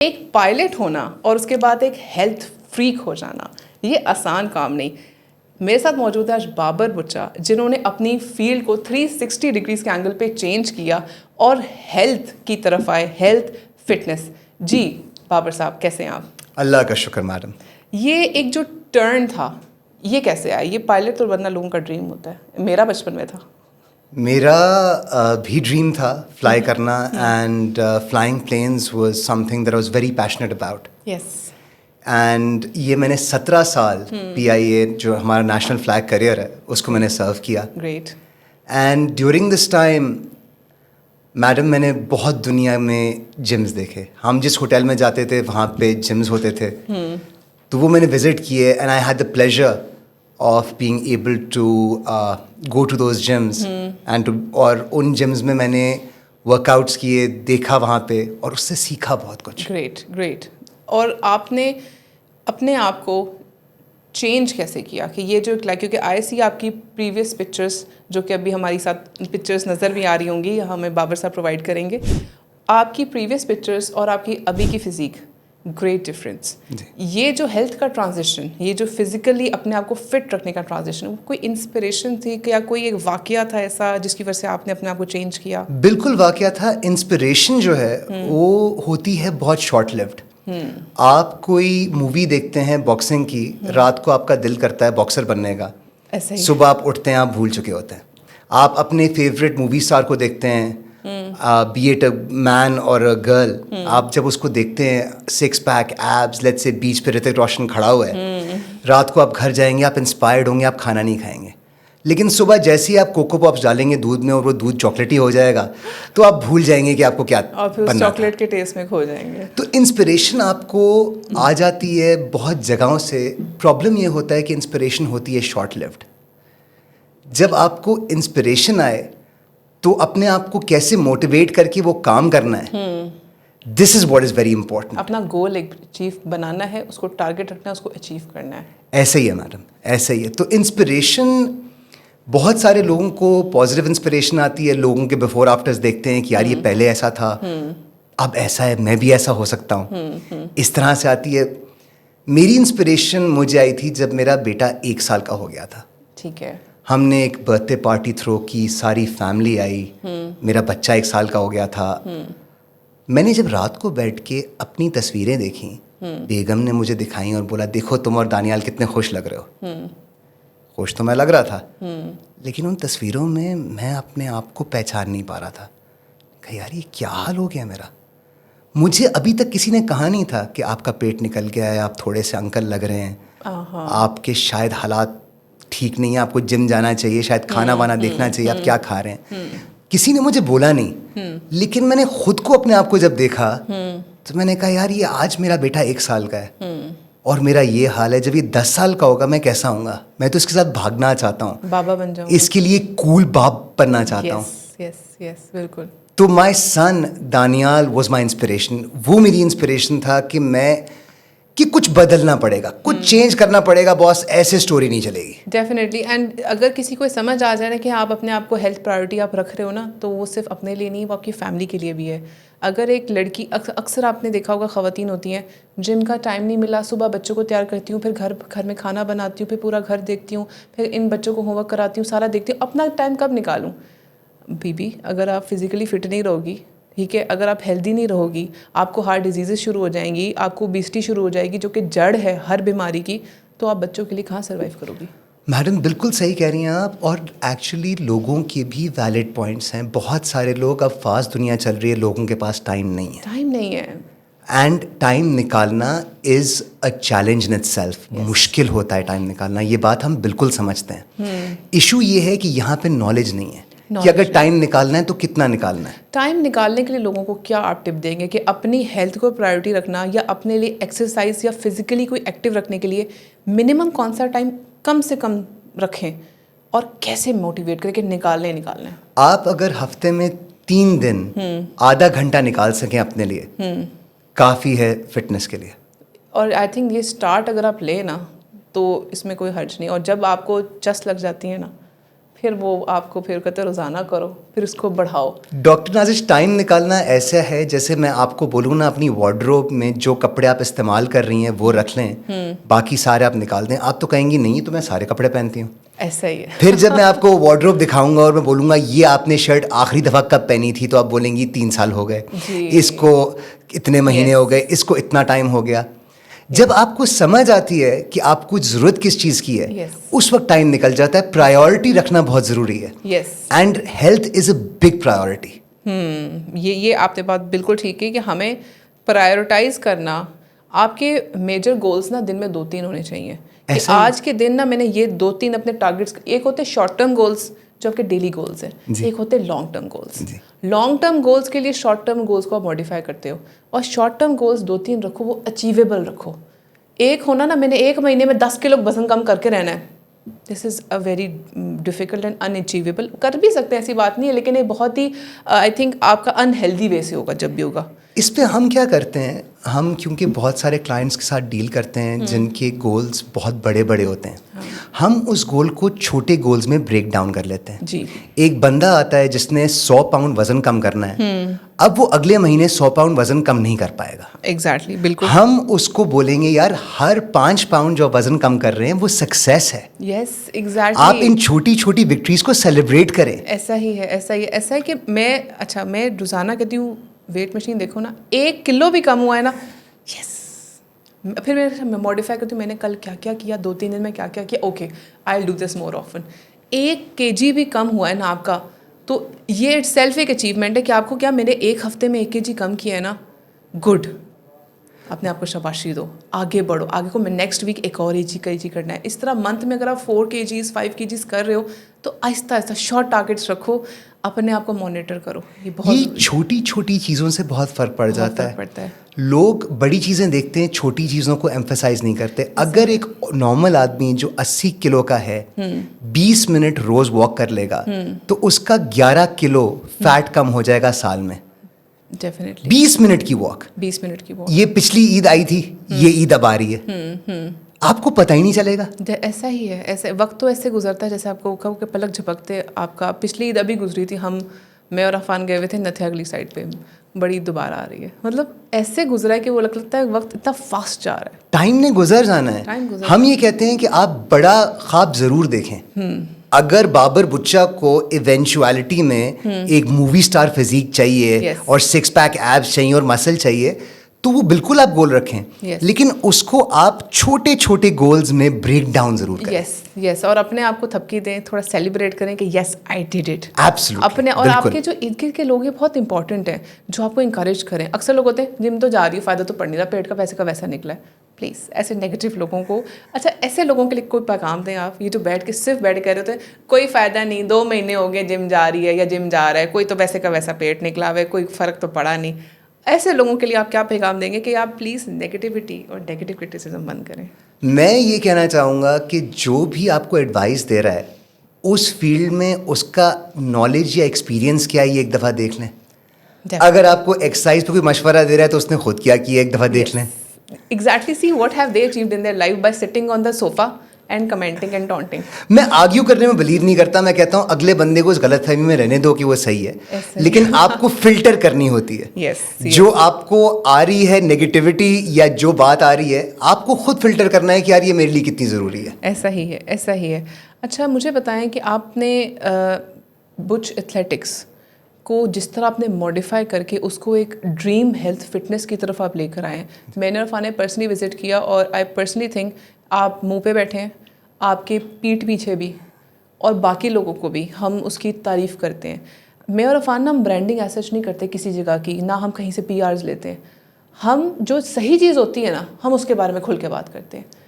ایک پائلٹ ہونا اور اس کے بعد ایک ہیلتھ فریک ہو جانا یہ آسان کام نہیں. میرے ساتھ موجود ہے آج بابر بچا جنہوں نے اپنی فیلڈ کو 360 ڈگریز کے اینگل پہ چینج کیا اور ہیلتھ کی طرف آئے, ہیلتھ فٹنس. جی بابر صاحب کیسے ہیں آپ؟ اللہ کا شکر میڈم. یہ ایک جو ٹرن تھا یہ کیسے آیا؟ یہ پائلٹ تو ورنہ لوگوں کا ڈریم ہوتا ہے, میرا بچپن میں تھا. میرا بھی ڈریم تھا فلائی کرنا, and flying planes was some thing that I was very passionate about. Yes. And یہ میں نے 17 سال PIA جو ہمارا نیشنل فلیگ کریئر ہے اس کو میں نے سرو کیا. Great. And during this time madam میں نے بہت دنیا میں جمز دیکھے. ہم جس ہوٹل میں جاتے تھے وہاں پہ جمز ہوتے تھے, تو وہ میں نے وزٹ کیے, and I had the pleasure of being able to go to those gyms and اور ان جمز میں نے ورک آؤٹس کیے, دیکھا وہاں پہ, اور اس سے سیکھا بہت کچھ. Great great. اور آپ نے اپنے آپ کو چینج کیسے کیا کہ یہ جو کیونکہ آئی سی آپ کی پریویس پکچرس جو کہ ابھی ہماری ساتھ پکچرس نظر بھی آ رہی ہوں گی, ہمیں بابر صاحب پرووائڈ کریں گے. آپ کی پریویس پکچرس اور آپ کی ابھی کی فزیک, گریٹ ڈفرینس. یہ جو ہیلتھ کا ٹرانزیشن, یہ جو فزیکلی اپنے آپ کو فٹ رکھنے کا ٹرانزیشن, کوئی انسپریشن تھی کہ یا کوئی ایک واقعہ تھا ایسا جس کی وجہ سے آپ نے اپنے آپ کو چینج کیا؟ بالکل واقعہ تھا. انسپریشن جو ہے وہ ہوتی ہے بہت شارٹ لیوڈ. آپ کوئی مووی دیکھتے ہیں باکسنگ کی, رات کو آپ کا دل کرتا ہے باکسر بننے کا, صبح آپ اٹھتے ہیں آپ بھول چکے ہوتے ہیں. آپ اپنے فیوریٹ مووی اسٹار کو دیکھتے ہیں, بی اٹ اے مین اور اے گرل, آپ جب اس کو دیکھتے ہیں 6 پیک ایبس, لیٹس سے بیچ پہ رتک روشن کھڑا ہوا ہے, رات کو آپ گھر جائیں گے, آپ انسپائرڈ ہوں گے, آپ کھانا نہیں کھائیں گے. لیکن صبح جیسے ہی آپ کوکو پاپس ڈالیں گے دودھ میں اور وہ دودھ چاکلیٹی ہو جائے گا, تو آپ بھول جائیں گے کہ آپ کو کیا اور پھر چاکلیٹ کے ٹیسٹ میں کھو جائیں گے. تو انسپریشن آپ کو آ جاتی ہے بہت جگہوں سے. پرابلم یہ ہوتا ہے کہ انسپریشن ہوتی ہے شارٹ لیوڈ. جب آپ کو انسپریشن آئے تو اپنے آپ کو کیسے موٹیویٹ کر کے وہ کام کرنا ہے, this is what is very important. اپنا گول اچیو بنانا ہے, اس کو ٹارگیٹ رکھنا ہے, اس کو اچیو کرنا ہے. ایسا ہی ہے میڈم, ایسا ہی ہے. تو انسپریشن بہت سارے لوگوں کو پازیٹیو انسپریشن آتی ہے, لوگوں کے بیفور آفٹرز دیکھتے ہیں کہ یار یہ پہلے ایسا تھا, اب ایسا ہے, میں بھی ایسا ہو سکتا ہوں, اس طرح سے آتی ہے. میری انسپریشن مجھے آئی تھی جب میرا بیٹا 1 سال کا ہو گیا تھا. ٹھیک ہے. ہم نے ایک برتھ ڈے پارٹی تھرو کی, ساری فیملی آئی, میرا بچہ 1 سال کا ہو گیا تھا. میں نے جب رات کو بیٹھ کے اپنی تصویریں دیکھیں, بیگم نے مجھے دکھائیں اور بولا دیکھو تم اور دانیال کتنے خوش لگ رہے ہو. خوش تو میں لگ رہا تھا, لیکن ان تصویروں میں میں اپنے آپ کو پہچان نہیں پا رہا تھا کہ یار یہ کیا حال ہو گیا میرا. مجھے ابھی تک کسی نے کہا نہیں تھا کہ آپ کا پیٹ نکل گیا ہے, آپ تھوڑے سے انکل لگ رہے ہیں, آپ کے شاید حالات ٹھیک نہیں ہیں, آپ کو جم جانا چاہیے, شاید کھانا وانا دیکھنا چاہیے آپ کیا کھا رہے ہیں. کسی نے مجھے بولا نہیں, لیکن میں نے خود کو اپنے آپ کو جب دیکھا تو میں نے کہا یار یہ آج میرا بیٹا 1 سال کا ہے اور میرا یہ حال ہے. جب یہ 10 سال کا ہوگا میں کیسا ہوں گا؟ میں تو اس کے ساتھ بھاگنا چاہتا ہوں, بابا بن جاؤں, اس کے لیے کول باپ بننا چاہتا ہوں. یس یس بالکل. تو مائی سن دانیال واز مائی انسپریشن. وہ میری انسپریشن تھا کہ کچھ بدلنا پڑے گا, کچھ چینج کرنا پڑے گا باس, ایسے اسٹوری نہیں چلے گی. ڈیفینیٹلی. اینڈ اگر کسی کو سمجھ آ جائے نا کہ آپ اپنے آپ کو ہیلتھ پرائیورٹی آپ رکھ رہے ہو نا, تو وہ صرف اپنے لیے نہیں, وہ آپ کی فیملی کے لیے بھی ہے. اگر ایک لڑکی, اکثر آپ نے دیکھا ہوگا خواتین ہوتی ہیں جن کا ٹائم نہیں ملا, صبح بچوں کو تیار کرتی ہوں, پھر گھر میں کھانا بناتی ہوں, پھر پورا گھر دیکھتی ہوں, پھر ان بچوں کو ہوم ورک کراتی ہوں, سارا دیکھتی ہوں, اپنا ٹائم کب نکالوں؟ بی اگر آپ فزیکلی فٹ نہیں رہو گی, ٹھیک ہے, اگر آپ ہیلدی نہیں رہو گی, آپ کو ہارٹ ڈیزیزز شروع ہو جائیں گی, آپ کو اوبیسٹی شروع ہو جائے گی جو کہ جڑ ہے ہر بیماری کی, تو آپ بچوں کے لیے کہاں سروائیو کرو گی؟ میڈم بالکل صحیح کہہ رہی ہیں آپ. اور ایکچولی لوگوں کے بھی ویلڈ پوائنٹس ہیں. بہت سارے لوگ, اب فاسٹ دنیا چل رہی ہے, لوگوں کے پاس ٹائم نہیں ہے. ٹائم نہیں ہے. اینڈ ٹائم نکالنا is a challenge in itself. مشکل ہوتا ہے ٹائم نکالنا, یہ بات ہم بالکل سمجھتے ہیں. ایشو یہ ہے کہ یہاں پہ نالج نہیں ہے کہ اگر ٹائم نکالنا ہے تو کتنا نکالنا ہے. ٹائم نکالنے کے لیے لوگوں کو کیا آپ ٹپ دیں گے کہ اپنی ہیلتھ کو پرائیورٹی رکھنا یا اپنے لیے ایکسرسائز یا فزیکلی کوئی ایکٹیو رکھنے کے لیے منیمم کون سا ٹائم کم سے کم رکھیں, اور کیسے موٹیویٹ کریں کہ نکالنا ہے؟ آپ اگر ہفتے میں 3 دن آدھا گھنٹہ نکال سکیں اپنے لیے, کافی ہے فٹنس کے لیے. اور آئی تھنک یہ اسٹارٹ اگر آپ لیں نا تو اس میں کوئی حرج نہیں. اور جب آپ کو چست لگ جاتی ہے نا, پھر وہ آپ کو پھر کہتے روزانہ کرو, پھر اس کو بڑھاؤ. ڈاکٹر نازش, ٹائم نکالنا ایسا ہے جیسے میں آپ کو بولوں نا اپنی وارڈروب میں جو کپڑے آپ استعمال کر رہی ہیں وہ رکھ لیں, باقی سارے آپ نکال دیں. آپ تو کہیں گی نہیں تو میں سارے کپڑے پہنتی ہوں. ایسا ہی ہے. پھر جب میں آپ کو وارڈروب دکھاؤں گا اور میں بولوں گا یہ آپ نے شرٹ آخری دفعہ کب پہنی تھی, تو آپ بولیں گی 3 سال ہو گئے, اس کو اتنے مہینے ہو گئے, اس کو اتنا ٹائم ہو گیا. جب آپ کو سمجھ آتی ہے کہ آپ کو ضرورت کس چیز کی ہے, اس وقت ٹائم نکل جاتا ہے. پرائیورٹی رکھنا بہت ضروری ہے, and health is a big priority. یہ آپ نے بات بالکل ٹھیک ہے کہ ہمیں پرائیورٹائز کرنا. آپ کے میجر گولز نا دن میں 2-3 ہونے چاہیے کہ آج کے دن نا میں نے یہ 2-3 اپنے ٹارگیٹس. ایک ہوتے شارٹ ٹرم گولز جو آپ کے ڈیلی گولز ہیں, ایک ہوتے long term goals. Long term goals کے لیے شارٹ ٹرم گولز کو آپ ماڈیفائی کرتے ہو, اور شارٹ ٹرم گولز 2-3 رکھو, وہ اچیویبل رکھو. ایک ہونا نا میں نے 1 مہینے میں 10 کلو وزن کم کر کے رہنا ہے, this is a very difficult and unachievable. کر بھی سکتے ہیں, ایسی بات نہیں ہے, لیکن یہ بہت ہی آئی تھنک آپ کا انہیلدی وے سے ہوگا جب بھی ہوگا. اس پہ ہم کیا کرتے ہیں, ہم کیونکہ بہت سارے کلائنٹس کے ساتھ ڈیل کرتے ہیں جن کے گولز بہت بڑے بڑے ہوتے ہیں, ہم اس گول کو چھوٹے گولز میں بریک ڈاؤن کر لیتے ہیں. جی, ایک بندہ آتا ہے جس نے 100 پاؤنڈ وزن کم کرنا ہے, اب وہ اگلے مہینے 100 پاؤنڈ وزن کم نہیں کر پائے گا. ایگزیکٹلی, بالکل. ہم اس کو بولیں گے یار ہر 5 پاؤنڈ جو وزن کم کر رہے ہیں وہ سکسیس ہے. یس, ایگزیکٹلی. آپ ان چھوٹی چھوٹی وکٹریز کو سیلیبریٹ کریں. ایسا ہی ہے, ایسا ہے کہ میں روزانہ کہتی ہوں ویٹ مشین دیکھو نا, 1 کلو بھی کم ہوا ہے نا, یس. پھر میں موڈیفائی کرتی ہوں, میں نے کل کیا کیا, 2-3 دن میں کیا کیا, okay I will do this more often. 1 kg بھی کم ہوا ہے نا آپ کا, تو یہ اٹ سیلف ایک اچیومنٹ ہے کہ آپ کو کیا میں نے 1 ہفتے میں 1 kg کم کیا ہے نا, گڈ. اپنے آپ کو شاباشی دو, آگے بڑھو, آگے کو میں نیکسٹ ویک ایک اور kg کرنا ہے. اس طرح منتھ میں اگر آپ 4 kgs 5 kgs کر رہے ہو تو آہستہ آہستہ شارٹ ٹارگیٹس رکھو, اپنے آپ کو مانیٹر کرو. یہ چھوٹی چھوٹی چیزوں سے بہت فرق پڑ جاتا ہے. لوگ بڑی چیزیں دیکھتے ہیں, چھوٹی چیزوں کو ایمفیسائز نہیں کرتے. اگر ایک نارمل آدمی جو 80 کلو کا ہے 20 منٹ روز واک کر لے گا تو اس کا 11 کلو فیٹ کم ہو جائے گا سال میں. ڈیفینیٹلی 20 منٹ کی واک. 20 منٹ کی واک. یہ پچھلی عید آئی تھی, یہ عید اب آ رہی ہے, آپ کو پتہ ہی نہیں چلے گا. ایسا ہی ہے, ایسے وقت تو ایسے گزرتا ہے جیسے آپ کو کہو کہ پلک جھپکتے آپ کا. پچھلی عید ابھی گزری تھی, میں اور عفان گئے ہوئے تھے نتھیا اگلی سائڈ پہ, بڑی دوبارہ آ رہی ہے. مطلب ایسے گزرا ہے کہ وہ لگتا ہے وقت اتنا فاسٹ جا رہا ہے. ٹائم نے گزر جانا ہے. ہم یہ کہتے ہیں کہ آپ بڑا خواب ضرور دیکھیں. اگر بابر بچہ کو ایونچوالٹی میں ایک مووی سٹار فزیک چاہیے اور 6 پیک ایبس چاہیے اور مسل چاہیے تو وہ بالکل آپ گول رکھیں, لیکن اس کو آپ چھوٹے چھوٹے گولز میں بریک ڈاؤن ضرور کریں. یس, اور اپنے آپ کو تھپکی دیں, تھوڑا سیلیبریٹ کریں کہ یس آئی ڈیڈ اٹ. ایبسلیٹلی. اپنے اور آپ کے جو ارد گرد کے لوگ ہیں بہت امپورٹنٹ ہیں جو آپ کو انکریج کریں. اکثر لوگ ہوتے ہیں جم تو جا رہی ہے, فائدہ تو پڑ نہیں رہا, پیٹ کا ویسے کا ویسا نکلا ہے. پلیز ایسے نیگیٹو لوگوں کو, اچھا ایسے لوگوں کے لیے کوئی پیغام دیں آپ, یہ جو بیٹھ کے صرف بیٹھ کے کہہ رہے ہوتے ہیں کوئی فائدہ نہیں, 2 مہینے ہو گئے جم جا رہی ہے یا جم جا رہا ہے, کوئی تو ویسے کا ویسا پیٹ نکلا ہوا ہے, کوئی فرق تو پڑا نہیں. ایسے لوگوں کے لیے آپ کیا پیغام دیں گے کہ آپ پلیز نیگیٹیوٹی اور نیگیٹو کرٹیسزم بند کریں؟ میں یہ کہنا چاہوں گا کہ جو بھی آپ کو ایڈوائس دے رہا ہے اس فیلڈ میں اس کا نالج یا ایکسپیرینس کیا ہے یہ ایک دفعہ دیکھ لیں. اگر آپ کو ایکسرسائز پہ کوئی مشورہ دے رہا ہے تو اس نے خود کیا کیا ایک دفعہ دیکھ لیں. Exactly, see what have they achieved in their life by sitting on the sofa and commenting and taunting. میں آرگیو کرنے میں بلیو نہیں کرتا, میں کہتا ہوں اگلے بندے کو اس غلط فہمی میں رہنے دو کہ وہ صحیح ہے, لیکن آپ کو فلٹر کرنی ہوتی ہے. جو آپ کو آ رہی ہے نیگیٹیوٹی یا جو بات آ رہی ہے آپ کو خود فلٹر کرنا ہے کہ یار یہ میرے لیے کتنی ضروری ہے. ایسا ہی ہے. اچھا مجھے بتائیں کہ آپ نے بچ ایتھلیٹکس کو جس طرح آپ نے ماڈیفائی کر کے اس کو ایک ڈریم ہیلتھ فٹنس کی طرف آپ لے کر آئے ہیں. میں نے عرفان نے پرسنلی وزٹ کیا اور آئی پرسنلی تھنک آپ منہ پہ بیٹھے ہیں, آپ کے پیٹھ پیچھے بھی اور باقی لوگوں کو بھی ہم اس کی تعریف کرتے ہیں. میں اور عرفان نا ہم برانڈنگ ایسا نہیں کرتے کسی جگہ کی, نہ ہم کہیں سے PRs لیتے ہیں. ہم جو صحیح چیز ہوتی ہے نا ہم اس کے بارے میں کھل کے بات کرتے ہیں.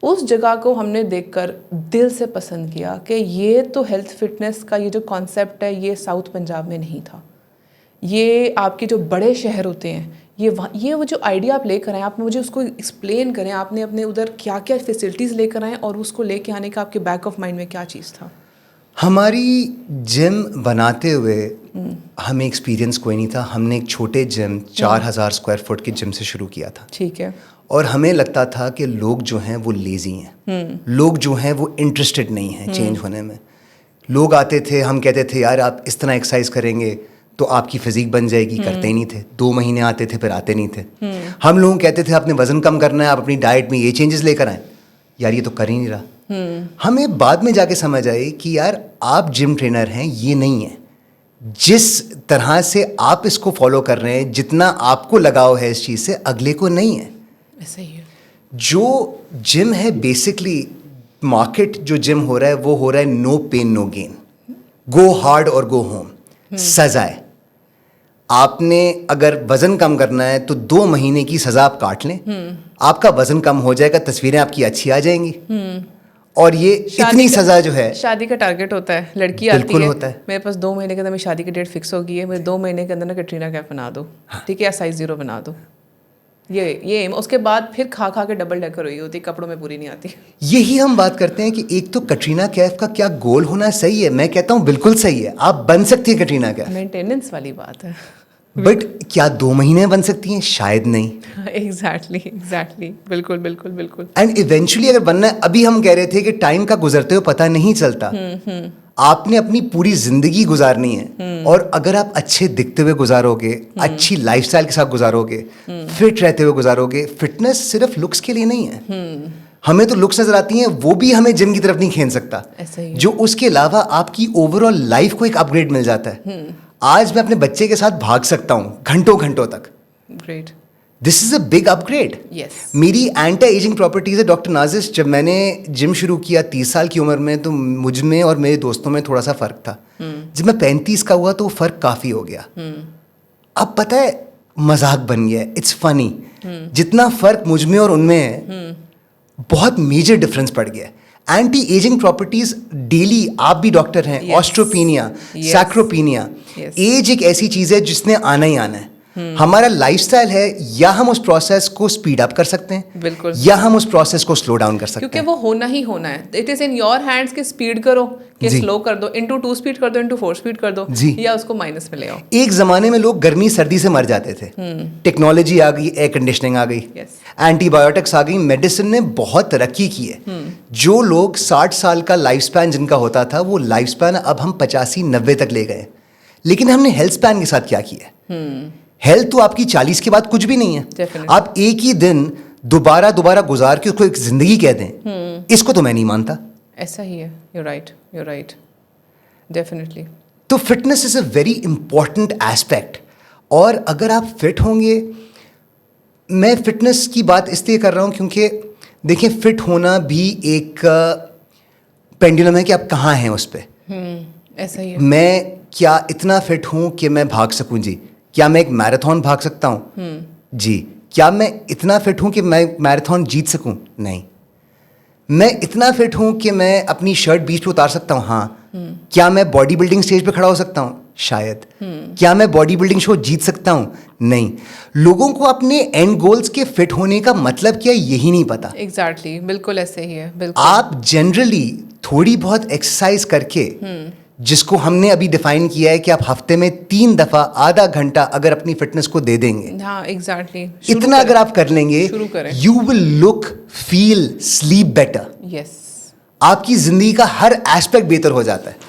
اس جگہ کو ہم نے دیکھ کر دل سے پسند کیا کہ یہ تو ہیلتھ فٹنس کا یہ جو کانسیپٹ ہے یہ ساؤتھ پنجاب میں نہیں تھا. یہ آپ کے جو بڑے شہر ہوتے ہیں یہ وہ جو آئیڈیا آپ لے کر آئیں, آپ مجھے اس کو ایکسپلین کریں, آپ نے اپنے ادھر کیا کیا فیسلٹیز لے کر آئیں اور اس کو لے کے آنے کا آپ کے بیک آف مائنڈ میں کیا چیز تھا؟ ہماری جم بناتے ہوئے ہمیں ایکسپیرینس کوئی نہیں تھا. ہم نے ایک چھوٹے جم 4000 اسکوائر فٹ کے جم سے شروع کیا تھا. ٹھیک ہے. اور ہمیں لگتا تھا کہ لوگ جو ہیں وہ لیزی ہیں, لوگ جو ہیں وہ انٹرسٹڈ نہیں ہیں چینج ہونے میں. لوگ آتے تھے, ہم کہتے تھے یار آپ اس طرح ایکسرسائز کریں گے تو آپ کی فزیک بن جائے گی, کرتے ہی نہیں تھے. 2 مہینے آتے تھے پھر آتے نہیں تھے. ہم لوگ کہتے تھے آپ نے وزن کم کرنا ہے, آپ اپنی ڈائٹ میں یہ چینجز لے کر آئیں, یار یہ تو کر ہی نہیں رہا. ہمیں بعد میں جا کے سمجھ آئی کہ یار آپ جم ٹرینر ہیں, یہ نہیں ہے. جس طرح سے آپ اس کو فالو کر رہے ہیں, جتنا آپ کو لگاؤ ہے اس چیز سے, اگلے کو نہیں ہے. ایسا ہی ہے. جو جم ہے بیسکلی مارکیٹ جو جم ہو رہا ہے وہ ہو رہا ہے نو پین نو گین, گو ہارڈ اور گو ہوم. سزا ہے. آپ نے اگر وزن کم کرنا ہے تو 2 مہینے کی سزا آپ کاٹ لیں, آپ کا وزن کم ہو جائے گا, تصویریں آپ کی اچھی آ جائیں گی. اور یہ اتنی سزا جو ہے شادی کا ٹارگیٹ ہوتا ہے, لڑکی آتی بالکل ہے ہوتا ہے, میرے پاس 2 مہینے کے اندر میری شادی کی ڈیٹ فکس ہو گئی ہے, مجھے 2 مہینے کے اندر نا کٹرینا کیف بنا دو, ٹھیک ہے, یا سائز 0 بنا دو. یہ اس کے بعد پھر کھا کھا کے ڈبل ڈیکر ہوئی ہوتی, کپڑوں میں پوری نہیں آتی. یہی ہم بات کرتے ہیں کہ ایک تو کٹرینا کیف کا کیا گول ہونا صحیح ہے, میں کہتا ہوں بالکل صحیح ہے, آپ بن سکتی ہیں کٹرینا کیف, مینٹیننس والی بات ہے. بٹ کیا 2 مہینے بن سکتی ہیں؟ شاید نہیں. ایگزیکٹلی بالکل بالکل بالکل. اینڈ ایونچولی اگر بننا ہے, ابھی ہم کہہ رہے تھے کہ ٹائم کا گزرتے ہوئے پتہ نہیں چلتا. آپ نے اپنی پوری زندگی گزارنی ہے, اور اگر آپ اچھے دکھتے ہوئے گزارو گے, اچھی لائف اسٹائل کے ساتھ گزارو گے, فٹ رہتے ہوئے گزارو گے. فٹنس صرف لکس کے لیے نہیں ہے. ہمیں تو لکس نظر آتی ہیں, وہ بھی ہمیں جم کی طرف نہیں کھینچ سکتا. جو اس کے علاوہ آپ کی اوور آل لائف کو ایک اپ گریڈ مل جاتا ہے. آج میں اپنے بچے کے ساتھ بھاگ سکتا ہوں گھنٹوں تک. Great. This is a big اپ گریڈ. میری اینٹی ایجنگ پراپرٹیز ہے ڈاکٹر نازش. جب میں نے جم شروع کیا 30 سال کی عمر میں, تو مجھ میں اور میرے دوستوں میں تھوڑا سا فرق تھا. جب میں 35 کا ہوا تو وہ فرق کافی ہو گیا. اب پتہ ہے مذاق بن گیا ہے, اٹس فنی. جتنا فرق مجھ میں اور ان میں ہے, بہت میجر ڈفرینس پڑ گیا ہے. اینٹی ایجنگ پراپرٹیز ڈیلی, آپ بھی ڈاکٹر ہیں, آسٹروپینیا, سیکروپینیا, ایج ایک ایسی چیز ہے جس نے آنا ہی آنا ہے. ہمارا لائف اسٹائل ہے, یا ہم اس پروسیس کو اسپیڈ اپ کر سکتے ہیں, بالکل, یا ہم اس پروسیس کو سلو ڈاؤن کر سکتے ہیں. کیونکہ وہ ہونا ہی ہونا ہے. It is in your hands کہ اسپیڈ کرو, کہ سلو کر دو, انٹو 2 اسپیڈ کر دو, انٹو 4 اسپیڈ کر دو, یا اس کو مائنس میں لے آؤ. ایک زمانے میں لوگ گرمی سردی سے مر جاتے تھے, ٹیکنالوجی آ گئی, ایئر کنڈیشننگ آ گئی, اینٹی بایوٹکس آ گئی, میڈیسن نے بہت ترقی کی ہے. جو لوگ 60 سال کا لائف اسپین جن کا ہوتا تھا, وہ لائف اسپین اب ہم 85-90 تک لے گئے. لیکن ہم نے ہیلتھ اسپین کے ساتھ کیا کیا ہے؟ ہیلتھ تو آپ کی 40 کے بعد کچھ بھی نہیں ہے. آپ ایک ہی دن دوبارہ گزار کے اس کو ایک زندگی کہہ دیں, اس کو تو میں نہیں مانتا. ایسا ہی ہے. You right definitely. تو fitness is a very important aspect. اور اگر آپ فٹ ہوں گے, میں فٹنس کی بات اس لیے کر رہا ہوں کیونکہ دیکھیں فٹ ہونا بھی ایک پینڈولم ہے کہ آپ کہاں ہیں اس پہ. ایسا ہی ہے. میں کیا اتنا فٹ ہوں کہ میں بھاگ سکوں؟ جی. کیا میں ایک میراتھن بھاگ سکتا ہوں؟ جی. کیا میں اتنا فٹ ہوں کہ میں میراتھن جیت سکوں؟ نہیں. میں اتنا فٹ ہوں کہ میں اپنی شرٹ بیچ پہ اتار سکتا ہوں؟ ہاں. کیا میں باڈی بلڈنگ اسٹیج پہ کھڑا ہو سکتا ہوں؟ شاید. کیا میں باڈی بلڈنگ شو جیت سکتا ہوں؟ نہیں. لوگوں کو اپنے اینڈ گولز کے فٹ ہونے کا مطلب کیا یہی نہیں پتا. ایگزیکٹلی بالکل ایسے ہی ہے. بالکل. آپ جنرلی تھوڑی بہت ایکسرسائز کر کے, جس کو ہم نے ابھی ڈیفائن کیا ہے کہ آپ ہفتے میں 3 دفعہ آدھا گھنٹہ اگر اپنی فٹنس کو دے دیں گے, ہاں ایگزیکٹلی, اتنا اگر آپ کر لیں گے, you will look, feel, sleep better. Yes. آپ کی زندگی کا ہر ایسپیکٹ بہتر ہو جاتا ہے.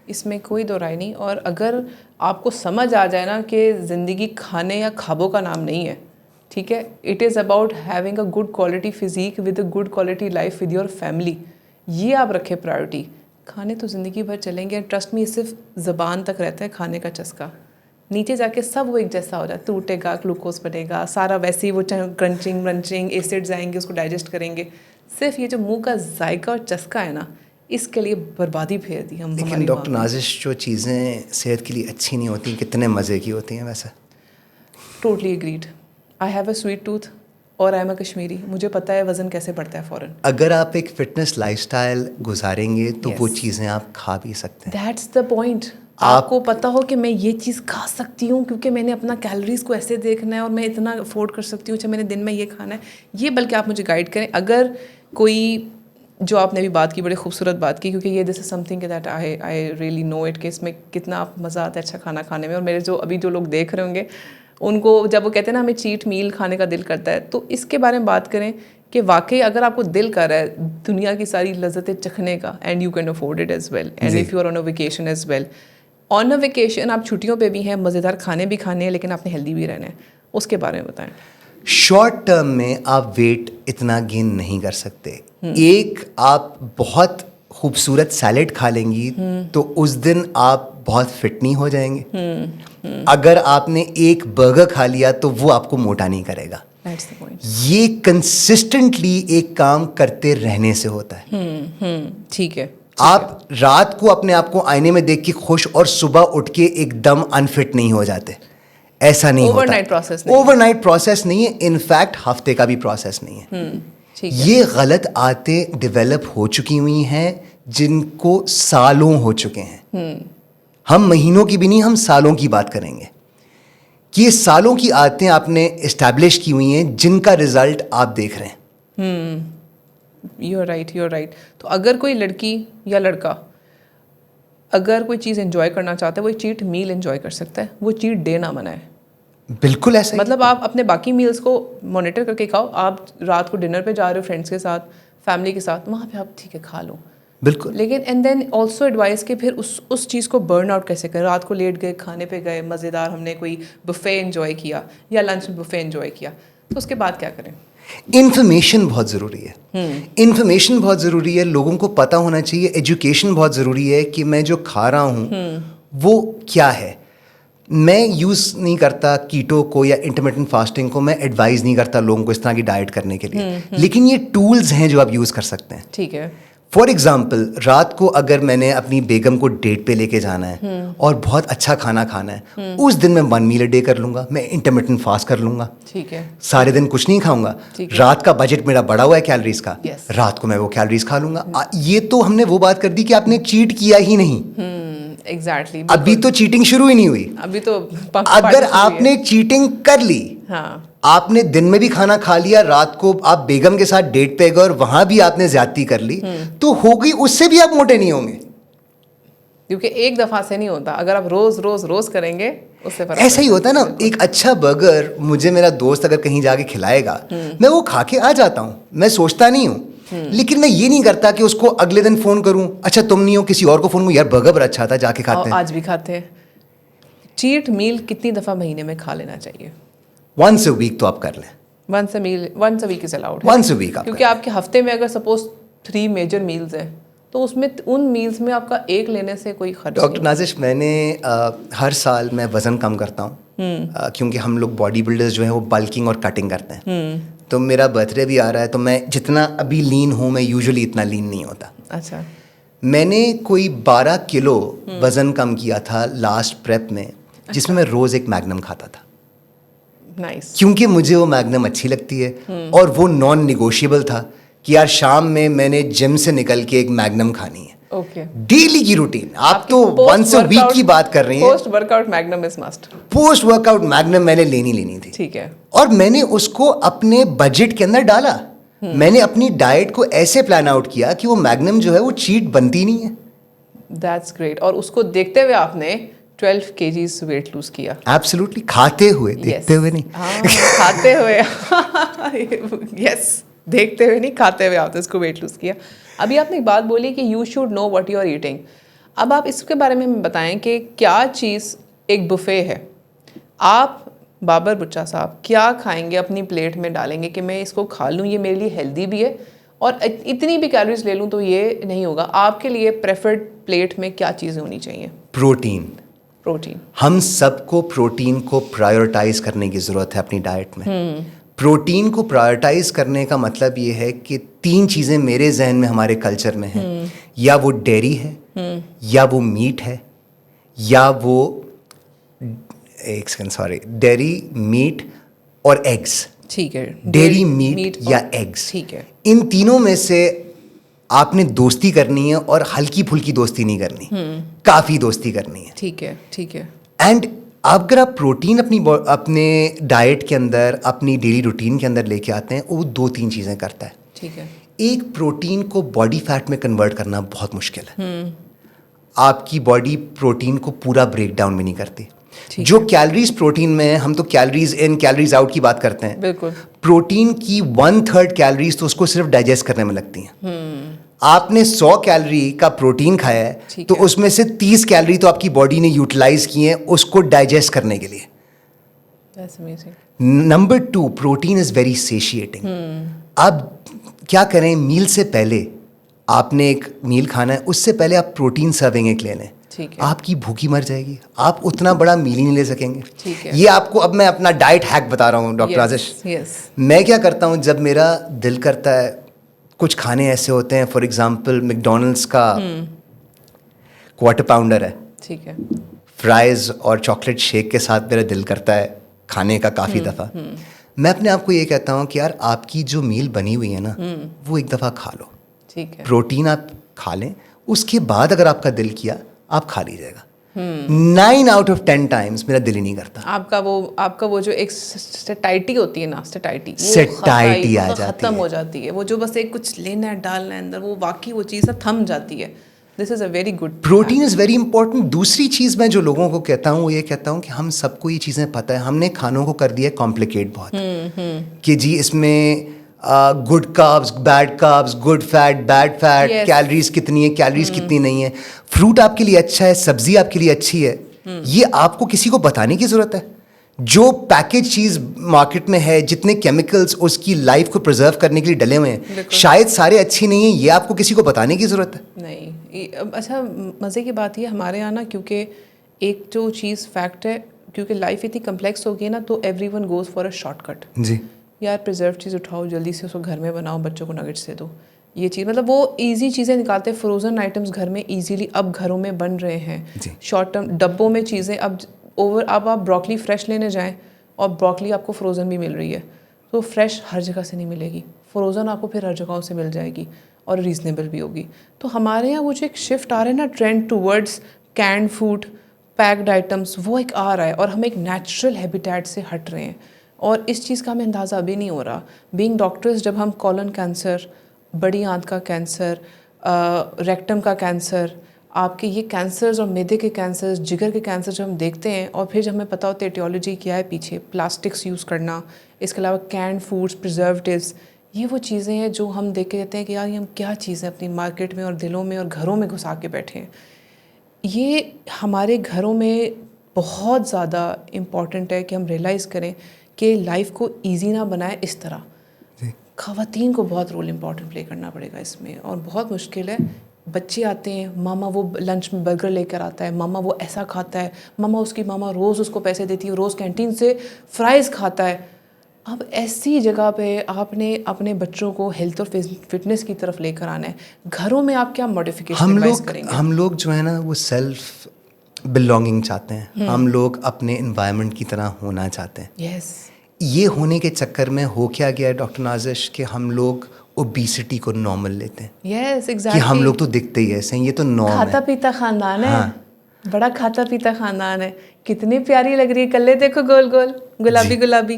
اس میں کوئی دو رائے نہیں. اور اگر آپ کو سمجھ آ جائے نا کہ زندگی کھانے یا خوابوں کا نام نہیں ہے, ٹھیک ہے, it is about having a good quality physique with a good quality life with your family. یہ آپ رکھے پرائرٹی. کھانے تو زندگی بھر چلیں گے, ٹرسٹ میں صرف زبان تک رہتا ہے کھانے کا چسکا, نیچے جا کے سب وہ ایک جیسا ہو جاتا ہے, ٹوٹے گا, گلوکوز بنے گا, سارا ویسے ہی وہ کرنچنگ ونچنگ ایسڈز آئیں گے, اس کو ڈائجسٹ کریں گے. صرف یہ جو منہ کا ذائقہ اور چسکا ہے نا, اس کے لیے بربادی پھیر دی ہم. لیکن ڈاکٹر نازش, جو چیزیں صحت کے لیے اچھی نہیں ہوتی کتنے مزے کی ہوتی ہیں ویسے. Totally agreed. I have a sweet tooth اور آئی ایم اے کشمیری, مجھے پتہ ہے وزن کیسے بڑھتا ہے فوراً. اگر آپ ایک فٹنس لائف اسٹائل گزاریں گے تو وہ چیزیں آپ کھا بھی سکتے ہیں. That's the point. آپ کو پتہ ہو کہ میں یہ چیز کھا سکتی ہوں کیونکہ میں نے اپنا کیلوریز کو ایسے دیکھنا ہے اور میں اتنا افورڈ کر سکتی ہوں, اچھا میں نے دن میں یہ کھانا ہے, یہ بلکہ آپ مجھے گائڈ کریں. اگر کوئی, جو آپ نے بھی بات کی, بڑی خوبصورت بات کی, کیونکہ یہ this is something that I really know it, کہ اس میں کتنا آپ مزہ آتا ہے اچھا کھانا کھانے میں. اور میرے جو ابھی جو لوگ دیکھ رہے ہوں گے, ان کو جب وہ کہتے ہیں نا ہمیں چیٹ میل کھانے کا دل کرتا ہے, تو اس کے بارے میں بات کریں کہ واقعی اگر آپ کو دل کر رہا ہے دنیا کی ساری لذتیں چکھنے کا, and you can afford it as well, and if you are on a vacation as well. On a vacation آپ چھٹیوں پہ بھی ہیں, مزیدار کھانے بھی کھانے ہیں, لیکن آپ نے ہیلدی بھی رہنا ہے, اس کے بارے میں بتائیں. شارٹ ٹرم میں آپ ویٹ اتنا گین نہیں کر سکتے. ایک آپ بہت خوبصورت سیلیڈ کھا لیں گی تو اس دن آپ بہت فٹ نہیں ہو جائیں گے. اگر آپ نے ایک برگر کھا لیا تو وہ آپ کو موٹا نہیں کرے گا. یہ کنسسٹنٹلی ایک کام کرتے رہنے سے ہوتا ہے. ٹھیک ہے. آپ رات کو اپنے آپ کو آئینے میں دیکھ کے خوش اور صبح اٹھ کے ایک دم انفٹ نہیں ہو جاتے, ایسا نہیں ہوتا. اوور نائٹ پروسیس نہیں ہے, انفیکٹ ہفتے کا بھی پروسیس نہیں ہے. یہ غلط عادتیں ڈیولپ ہو چکی ہوئی ہیں جن کو سالوں ہو چکے ہیں. ہم مہینوں کی بھی نہیں, ہم سالوں کی بات کریں گے کہ یہ سالوں کی عادتیں آپ نے اسٹیبلش کی ہوئی ہیں جن کا رزلٹ آپ دیکھ رہے ہیں. You right. تو اگر کوئی لڑکی یا لڑکا اگر کوئی چیز انجوائے کرنا چاہتا ہے, وہ چیٹ میل انجوائے کر سکتا ہے, وہ چیٹ ڈے نہ منائے. بالکل ایسا, مطلب آپ اپنے باقی میلز کو مانیٹر کر کے کھاؤ. آپ رات کو ڈنر پہ جا رہے ہو فرینڈس کے ساتھ, فیملی کے ساتھ, وہاں پہ آپ ٹھیک ہے کھا لو. بالکل. لیکن اینڈ دین آلسو ایڈوائز کہ پھر اس چیز کو برن آؤٹ کیسے کریں. رات کو لیٹ گئے, کھانے پہ گئے, مزیدار ہم نے کوئی بفے انجوائے کیا یا لنچ بفے انجوائے کیا, تو اس کے بعد کیا کریں؟ انفارمیشن بہت ضروری ہے. انفارمیشن بہت ضروری ہے, لوگوں کو پتہ ہونا چاہیے. ایجوکیشن بہت ضروری ہے کہ میں جو کھا رہا ہوں وہ کیا ہے. میں یوز نہیں کرتا کیٹو کو یا انٹرمیٹنٹ فاسٹنگ کو, میں ایڈوائز نہیں کرتا لوگوں کو اس طرح کی ڈائٹ کرنے کے لیے, لیکن یہ ٹولز ہیں جو آپ یوز کر سکتے ہیں. ٹھیک ہے. فار ایگزامپل, رات کو اگر میں نے اپنی بیگم کو ڈیٹ پہ لے کے جانا ہے اور بہت اچھا کھانا کھانا ہے, اس دن میں 1 میل اے ڈے کر لوں گا, میں انٹرمیٹنٹ فاسٹ کر لوں گا. ٹھیک ہے. سارے دن کچھ نہیں کھاؤں گا. رات کا بجٹ میرا بڑا ہوا ہے کیلریز کا, رات کو میں وہ کیلریز کھا لوں گا. یہ تو ہم نے وہ بات کر دی کہ آپ نے چیٹ کیا ہی نہیں. ایگزیکٹلی. ابھی تو چیٹنگ شروع ہی نہیں ہوئی. ابھی تو اگر آپ نے چیٹنگ کر لی, آپ نے دن میں بھی کھانا کھا لیا, رات کو آپ بیگم کے ساتھ ڈیٹ پہ گئے اور وہاں بھی آپ نے زیادتی کر لی, تو ہوگی اس سے بھی آپ موٹے نہیں ہوں گے. کیونکہ ایک دفعہ سے نہیں ہوتا, اگر آپ روز کریں گے اس سے فرق. ایسا ہی ہوتا ہے نا. ایک اچھا برگر مجھے میرا دوست اگر کہیں جا کے کھلائے گا, میں وہ کھا کے آ جاتا ہوں, میں سوچتا نہیں ہوں. لیکن میں یہ نہیں کرتا کہ اس کو اگلے دن فون کروں, اچھا تم نہیں ہو, کسی اور کو فون کروں, یار برگر بڑا اچھا تھا, جا کے کھاتے ہیں. آج بھی کھاتے ہیں. چیٹ میل کتنی دفعہ مہینے میں کھا لینا چاہیے؟ ونس اے ویک تو آپ کر لیں. Once a week is allowed. Once a week. کیونکہ آپ کے ہفتے میں اگر سپوز 3 میجر میلز ہیں تو اس میں ان میلز میں آپ کا ایک لینے سے کوئی خرچ. ڈاکٹر نازش, میں نے ہر سال میں وزن کم کرتا ہوں, کیونکہ ہم لوگ باڈی بلڈرز جو ہیں وہ بلکنگ اور کٹنگ کرتے ہیں. تو میرا برتھ ڈے بھی آ رہا ہے, تو میں جتنا ابھی لین ہوں, میں یوزلی اتنا لین نہیں ہوتا. اچھا. میں نے کوئی 12 کلو وزن کم کیا تھا لاسٹ پریپ میں, جس میں روز ایک میگنم کھاتا تھا. نائس. کیونکہ مجھے وہ میگنم اچھی لگتی ہے, اور وہ نان نیگوشیبل تھا کہ یار شام میں نے جم سے نکل کے ایک میگنم کھانی ہے. ڈیلی کی روٹین. آپ تو ونس اے ویک کی بات کر رہی ہیں. Post work out Magnum is must. Post work out Magnum میں نے لینی تھی. ٹھیک ہے. اور میں نے اس کو اپنے بجٹ کے اندر ڈالا. میں نے اپنی ڈائٹ کو ایسے پلان آؤٹ کیا کہ وہ میگنم جو ہے وہ چیٹ بنتی نہیں ہے. That's great. اور اس کو دیکھتے ہوئے آپ نے 12 kgs ویٹ لوز کیا. ایبسلیوٹلی. کھاتے ہوئے, دیکھتے ہوئے نہیں. کھاتے ہوئے. یس, دیکھتے ہوئے نہیں, کھاتے ہوئے آپ نے اس کو ویٹ لوز کیا. ابھی آپ نے ایک بات بولی کہ you should know what you are eating. اب آپ اس کے بارے میں ہمیں بتائیں کہ کیا چیز ایک بفے ہے, آپ بابر بچہ صاحب کیا کھائیں گے, اپنی پلیٹ میں ڈالیں گے کہ میں اس کو کھا لوں, یہ میرے لیے ہیلدی بھی ہے, اور اتنی بھی کیلوریز لے لوں تو یہ نہیں ہوگا. آپ کے لیے پریفرڈ پلیٹ میں کیا چیزیں ہونی چاہیے؟ پروٹین. ہم سب کو پروٹین کو پرائیورٹائز کرنے کی ضرورت ہے اپنی ڈائٹ میں. پروٹین کو پرائیورٹائز کرنے کا مطلب یہ ہے کہ 3 چیزیں میرے ذہن میں ہمارے کلچر میں ہیں, یا وہ ڈیری ہے, یا وہ میٹ ہے, یا وہ ڈیری, میٹ اور ایگز. ٹھیک ہے. ڈیری, میٹ یا ایگز. ٹھیک ہے. ان تینوں میں سے آپ نے دوستی کرنی ہے, اور ہلکی پھلکی دوستی نہیں کرنی, کافی دوستی کرنی ہے. ٹھیک ہے. ٹھیک ہے. اینڈ اگر آپ پروٹین اپنے ڈائٹ کے اندر, اپنی ڈیلی روٹین کے اندر لے کے آتے ہیں, وہ 2-3 چیزیں کرتا ہے. ٹھیک ہے. ایک, پروٹین کو باڈی فیٹ میں کنورٹ کرنا بہت مشکل ہے. آپ کی باڈی پروٹین کو پورا بریک ڈاؤن بھی نہیں کرتی. جو کیلریز پروٹین میں ہیں, ہم تو کیلریز ان کیلریز آؤٹ کی بات کرتے ہیں, بالکل پروٹین کی 1/3 کیلریز تو اس کو صرف ڈائجسٹ کرنے میں لگتی ہیں. آپ نے 100 کیلری کا پروٹین کھایا ہے تو اس میں سے 30 کیلری تو آپ کی باڈی نے یوٹیلائز کی ہیں اس کو ڈائجسٹ کرنے کے لیے. Number 2, protein is very satiating. اب کیا کریں, میل سے پہلے آپ نے ایک میل کھانا ہے, اس سے پہلے آپ پروٹین سرونگ ایک لے لیں, آپ کی بھوکی مر جائے گی, آپ اتنا بڑا میل ہی نہیں لے سکیں گے. یہ آپ کو اب میں اپنا ڈائٹ ہیک بتا رہا ہوں ڈاکٹر آزش. میں کیا کرتا ہوں, جب میرا دل کرتا ہے, کچھ کھانے ایسے ہوتے ہیں, فار ایگزامپل میکڈونلڈس کا کوارٹر پاؤنڈر ہے, ٹھیک ہے, فرائز اور چاکلیٹ شیک کے ساتھ میرا دل کرتا ہے کھانے کا کافی دفعہ. میں اپنے آپ کو یہ کہتا ہوں کہ یار آپ کی جو میل بنی ہوئی ہے نا وہ ایک دفعہ کھا لو, پروٹین آپ کھا لیں, اس کے بعد اگر آپ کا دل کیا آپ کھا لیجیے گا. 9 out of 10 ٹائمس میرا دل ہی نہیں کرتا. آپ کا وہ جو ایک سٹائٹی ہوتی ہے نا, سٹائٹی آ جاتی ختم ہو جاتی ہے. وہ جو بس ایک کچھ لینا ہے ڈالنا ہے اندر, وہ واقعی وہ چیز تھم جاتی ہے. This is a very good. Protein is very important. دوسری چیز میں جو لوگوں کو کہتا ہوں وہ یہ کہتا ہوں کہ ہم سب کو یہ چیزیں پتہ ہے, ہم نے کھانوں کو کر دیا کمپلیکیٹ بہت, کہ جی اس میں good carbs, bad carbs, good fat, bad fat, calories کتنی ہے, کیلریز کتنی نہیں ہے, فروٹ آپ کے لیے اچھا ہے, سبزی آپ کے لیے اچھی ہے. یہ آپ کو کسی کو بتانے کی ضرورت ہے. جو پیکیج چیز مارکیٹ میں ہے, جتنے کیمیکلز اس کی لائف کو پرزرو کرنے کے لیے ڈلے ہوئے ہیں, شاید سارے اچھی نہیں ہیں, یہ آپ کو کسی کو بتانے کی ضرورت ہے نہیں. اچھا مزے کی بات یہ ہمارے یہاں نا, کیونکہ ایک جو چیز فیکٹ ہے, کیونکہ لائف اتنی کمپلیکس ہو گئی نا, تو everyone goes for a shortcut. جی یار پرزرو چیز اٹھاؤ, جلدی سے اس کو گھر میں بناؤ, بچوں کو نگٹس دے دو. یہ چیز مطلب وہ ایزی چیزیں نکالتے ہیں. فروزن آئٹمس گھر میں ایزیلی اب گھروں میں بن رہے ہیں, شارٹ ٹرم ڈبوں میں چیزیں. اب آپ بروکلی فریش لینے جائیں اور بروکلی آپ کو فروزن بھی مل رہی ہے, تو فریش ہر جگہ سے نہیں ملے گی, فروزن آپ کو پھر ہر جگہوں سے مل جائے گی اور ریزنیبل بھی ہوگی. تو ہمارے یہاں وہ جو ایک شفٹ آ رہا ہے نا, trend towards canned food, packed items, وہ ایک آ رہا ہے, اور ہم ایک نیچرل ہیبیٹیٹ سے ہٹ رہے ہیں. اور اس چیز کا ہمیں اندازہ ابھی نہیں ہو رہا. بینگ ڈاکٹرز, جب ہم کولن کینسر, بڑی آنت کا کینسر, ریکٹم کا کینسر, آپ کے یہ کینسرز اور میدے کے کینسرز, جگر کے کینسر جب ہم دیکھتے ہیں, اور پھر جب ہمیں پتہ ہوتا ہے ایٹیولوجی کیا ہے پیچھے, پلاسٹکس یوز کرنا, اس کے علاوہ کینڈ فوڈس, پرزرویٹیوز, یہ وہ چیزیں ہیں جو ہم دیکھ کے کہتے ہیں کہ یار یہ ہم کیا چیزیں اپنی مارکیٹ میں اور دلوں میں اور گھروں میں گھسا کے بیٹھے ہیں. یہ ہمارے گھروں میں بہت زیادہ امپورٹنٹ ہے کہ ہم ریئلائز کریں کہ لائف کو ایزی نہ بنائے اس طرح. خواتین کو بہت رول امپورٹنٹ پلے کرنا پڑے گا اس میں, اور بہت مشکل ہے. بچے آتے ہیں, ماما وہ لنچ میں برگر لے کر آتا ہے, ماما وہ ایسا کھاتا ہے, ماما روز اس کو پیسے دیتی ہے, روز کینٹین سے فرائز کھاتا ہے. اب ایسی جگہ پہ آپ نے اپنے بچوں کو ہیلتھ اور فٹنس کی طرف لے کر آنا ہے. گھروں میں آپ کیا موڈیفیکیشن ایڈوائز کریں گے؟ ہم لوگ جو ہے نا وہ سیلف بلونگنگ چاہتے ہیں, ہم لوگ اپنے انوائرمنٹ کی طرح ہونا چاہتے ہیں. یس. یہ ہونے کے چکر میں ہو کیا گیا ہے ڈاکٹر نازش, کہ ہم لوگ اوبیسٹی کو نارمل لیتے ہیں. Yes exactly. کہ ہم لوگ تو دکھتے ہی ایسے ہیں, یہ تو نارم ہے. کھاتا پیتا خاندان ہے, بڑا کھاتا پیتا خاندان ہے. کتنی پیاری لگ رہی ہے, کلے دیکھو گول گول, گلابی گلابی.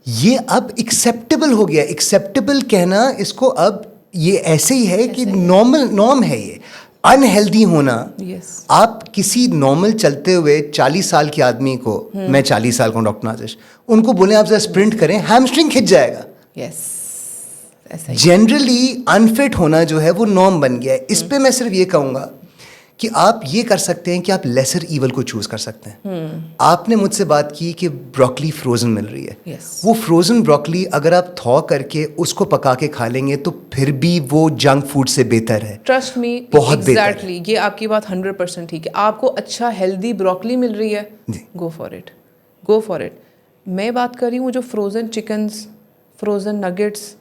یہ اب ایکسیپٹیبل ہو گیا. ایکسیپٹیبل کہنا اس کو اب یہ ایسے ہی ہے کہ نارم ہے. یہ انہیلدی ہونا. آپ کسی نارمل چلتے ہوئے 40 سال کے آدمی کو, میں 40 سال کا ہوں ڈاکٹر نازش, ان کو بولیں آپ ذرا اسپرنٹ کریں, ہیمسٹرنگ کھچ جائے گا. جنرلی انفٹ ہونا جو ہے وہ نارم بن گیا ہے. اس پہ میں صرف یہ کہوں گا کہ آپ یہ کر سکتے ہیں کہ آپ لیسر ایول کو چوز کر سکتے ہیں. آپ نے مجھ سے بات کی کہ بروکلی فروزن مل رہی ہے. وہ فروزن بروکلی اگر آپ تھو کر کے اس کو پکا کے کھا لیں گے تو پھر بھی وہ جنک فوڈ سے بہتر ہے. ٹرسٹ می, بہت بہتر. یہ آپ کی بات 100% ٹھیک ہے. آپ کو اچھا ہیلدی بروکلی مل رہی ہے, go for it, go for it. میں بات کر رہی ہوں جو frozen chickens, frozen nuggets,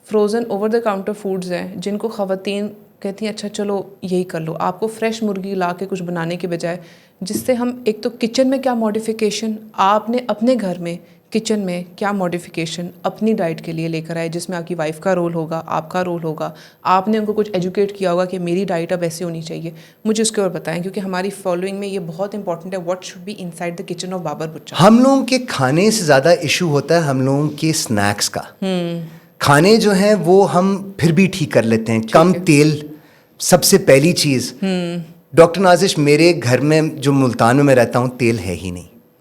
frozen over the counter foods ہیں, جن کو خواتین کہتی ہیں اچھا چلو یہی کر لو. آپ کو فریش مرغی لا کے کچھ بنانے کے بجائے, جس سے ہم ایک تو کچن میں کیا موڈیفیکیشن آپ نے اپنے گھر میں کچن میں کیا موڈیفیکیشن اپنی ڈائٹ کے لیے لے کر آئے, جس میں آپ کی وائف کا رول ہوگا, آپ کا رول ہوگا, آپ نے ان کو کچھ ایجوکیٹ کیا ہوگا کہ میری ڈائٹ اب ایسے ہونی چاہیے. مجھے اس کے اور بتائیں, کیونکہ ہماری فالوئنگ میں یہ بہت امپورٹنٹ ہے. What should be inside the kitchen of Babar بچہ. ہم لوگوں کے کھانے سے زیادہ ایشو ہوتا ہے ہم لوگوں کے اسنیکس کا. کھانے جو ہیں وہ ہم پھر بھی ٹھیک کر لیتے ہیں. کم تیل سب سے پہلی چیز. ڈاکٹر نازش, میرے گھر میں جو ملتان میں رہتا ہوں تیل ہے ہی نہیں.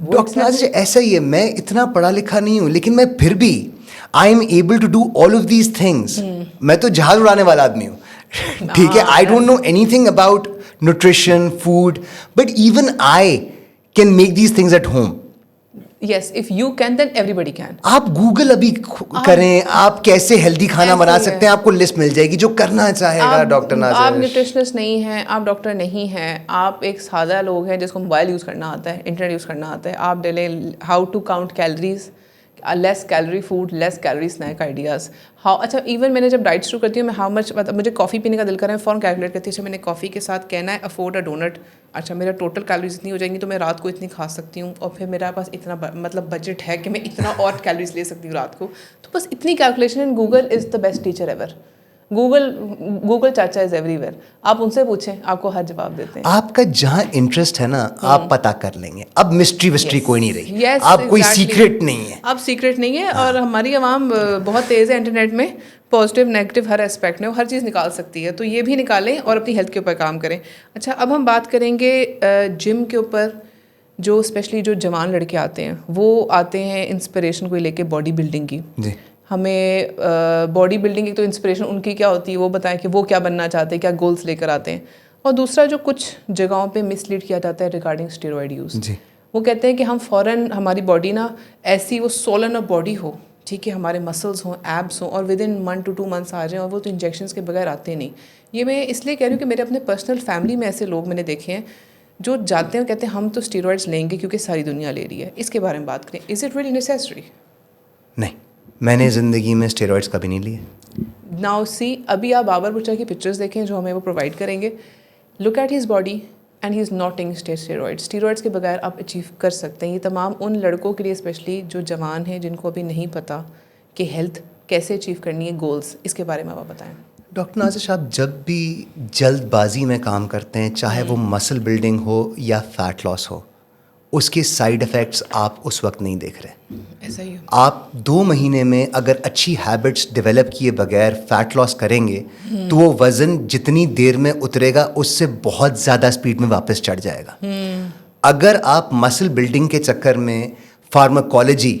ڈاکٹر نازش ایسا ہی ہے, میں اتنا پڑھا لکھا نہیں ہوں لیکن میں پھر بھی I am able to do all of these things. میں تو جہاز اڑانے والا آدمی ہوں, ٹھیک ہے, I don't know anything about nutrition, food, but even I can make these things at home. Yes, if you can then everybody can. آپ گوگل ابھی کریں, آپ کیسے ہیلدی کھانا بنا سکتے ہیں, آپ کو لسٹ مل جائے گی جو کرنا چاہے گا. ڈاکٹر نازش, آپ نیوٹریشنسٹ نہیں ہیں, آپ ڈاکٹر نہیں ہیں, آپ ایک سادہ لوگ ہیں جس کو موبائل یوز کرنا آتا ہے, انٹرنیٹ یوز کرنا آتا ہے. آپ ڈلیں how to count calories, less calorie food, less calorie snack ideas. اچھا ایون میں نے جب ڈائٹ شروع کرتی ہوں, میں ہاؤ مچ, مطلب مجھے کافی پینے کا دل کر رہا ہے, فوراً کیلکولیٹ کرتی ہوں. اچھا میں نے کافی کے ساتھ کہنا ہے افورڈ اے ڈونٹ, اچھا میرا ٹوٹل کیلریز اتنی ہو جائیں گی تو میں رات کو اتنی کھا سکتی ہوں, اور پھر میرا پاس اتنا مطلب بجٹ ہے کہ میں اتنا اور کیلریز لے سکتی ہوں رات کو. تو بس اتنی calculation, and Google is the best teacher ever. Google چاچا از ایوری ویئر. آپ ان سے پوچھیں, آپ کو ہر جواب دیتے ہیں. آپ کا جہاں انٹرسٹ ہے نا آپ پتا کر لیں گے. اب مسٹری وسٹری کوئی نہیں رہی, آپ کوئی سیکرٹ نہیں ہے. اب سیکرٹ نہیں ہے, اور ہماری عوام بہت تیز ہے انٹرنیٹ میں, پازیٹیو نیگیٹو ہر اسپیکٹ میں وہ ہر چیز نکال سکتی ہے. تو یہ بھی نکالیں اور اپنی ہیلتھ کے اوپر کام کریں. اچھا اب ہم بات کریں گے جم کے اوپر. جو اسپیشلی جو جوان لڑکے آتے ہیں وہ آتے ہیں انسپریشن کو لے کے باڈی بلڈنگ کی. جی, ہمیں باڈی بلڈنگ کی تو انسپریشن ان کی کیا ہوتی ہے وہ بتائیں کہ وہ کیا بننا چاہتے ہیں, کیا گولس لے کر آتے ہیں. اور دوسرا جو کچھ جگہوں پہ مس لیڈ کیا جاتا ہے ریگارڈنگ اسٹیرائڈ یوز. جی, وہ کہتے ہیں کہ ہم فوراً ہماری باڈی نا ایسی وہ سولن آف باڈی ہو, ٹھیک ہے, ہمارے مسلس ہوں, ایبس ہوں, اور ود ان 1 to 2 months آ جائیں, اور وہ تو انجیکشنس کے بغیر آتے نہیں. یہ میں اس لیے کہہ رہی ہوں کہ میرے اپنے پرسنل فیملی میں ایسے لوگ میں نے دیکھے ہیں جو جاتے ہیں کہتے ہیں ہم تو اسٹیرائڈس لیں گے کیونکہ ساری دنیا لے رہی ہے. اس کے بارے میں بات کریں, از اٹ ریئلی نیسیسری؟ نہیں, میں نے زندگی میں اسٹیرائڈس کبھی نہیں لیے. ناؤ سی, ابھی آپ بابر بچہ کی پکچرز دیکھیں جو ہمیں وہ پرووائڈ کریں گے. Look at his body and he is not taking steroids. Steroids کے بغیر آپ اچیو کر سکتے ہیں. یہ تمام ان لڑکوں کے لیے اسپیشلی جو جوان ہیں جن کو ابھی نہیں پتہ کہ ہیلتھ کیسے اچیو کرنی ہے, گولس, اس کے بارے میں آپ بتائیں. ڈاکٹر نازش, آپ جب بھی جلد بازی میں کام کرتے ہیں, چاہے وہ مسل بلڈنگ ہو یا فیٹ لاس ہو, اس کے سائڈ افیکٹس آپ اس وقت نہیں دیکھ رہے. ایسا ہی ہے. آپ 2 مہینے میں اگر اچھی ہیبٹس ڈیولپ کیے بغیر فیٹ لاس کریں گے تو وہ وزن جتنی دیر میں اترے گا اس سے بہت زیادہ اسپیڈ میں واپس چڑھ جائے گا. اگر آپ مسل بلڈنگ کے چکر میں فارماکالوجی,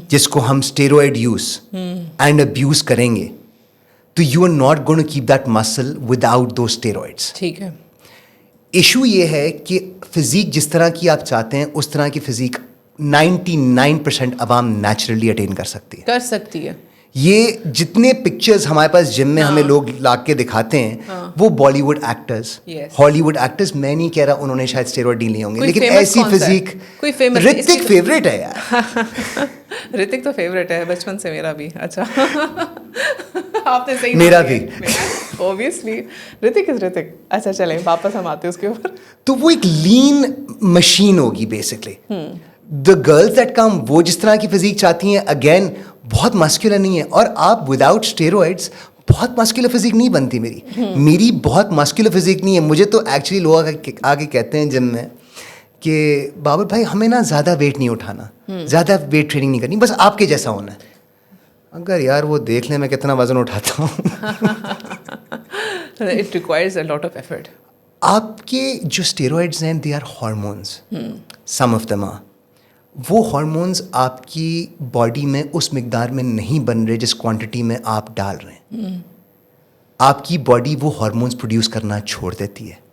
جس کو ہم اسٹیرائڈ یوز اینڈ ابیوز کریں گے, تو you are not going to keep that muscle without those steroids. ٹھیک ہے. ایشو یہ ہے کہ فزیک جس طرح کی آپ چاہتے ہیں اس طرح کی فزیک 99% عوام نیچرلی اٹین کر سکتی ہے. کر سکتی ہے. یہ جتنے پکچرز ہمارے پاس جم میں ہمیں لوگ لا کے دکھاتے ہیں وہ بالی ووڈ ایکٹرز, ہالی ووڈ ایکٹرز, میں نہیں کہہ رہا انہوں نے شاید اسٹیرائڈ نہیں لیے ہوں گے, لیکن ایسی فزیک. رتک فیوریٹ ہے یار. رتک تو فیوریٹ ہے بچپن سے میرا بھی. اچھا آپ نے صحیح, میرا بھی اوبیسلی رتک از رتک. اچھا چلیں واپس ہم آتے ہیں اس کے اوپر. تو وہ ایک لین مشین ہوگی basically. The girls that come, وہ جس طرح کی فزیک چاہتی ہیں, اگین بہت مسکولر نہیں ہے. اور آپ وداؤٹ اسٹیرائڈس بہت مسکولر فزیک نہیں بنتی. میری بہت مسکولر فزیک نہیں ہے. مجھے تو ایکچولی لوگ آگے کہتے ہیں جم میں کہ بابر بھائی ہمیں نا زیادہ ویٹ نہیں اٹھانا, زیادہ ویٹ ٹریننگ نہیں کرنی, بس آپ کے جیسا ہونا ہے. اگر یار وہ دیکھ لیں میں کتنا وزن اٹھاتا ہوں. It requires a lot of effort. آپ کے جو اسٹیرائڈز ہیں they are hormones, some of them are. وہ ہارمونز آپ کی باڈی میں اس مقدار میں نہیں بن رہے جس کوانٹٹی میں آپ ڈال رہے ہیں. آپ کی باڈی وہ ہارمونز پروڈیوس کرنا چھوڑ دیتی ہے.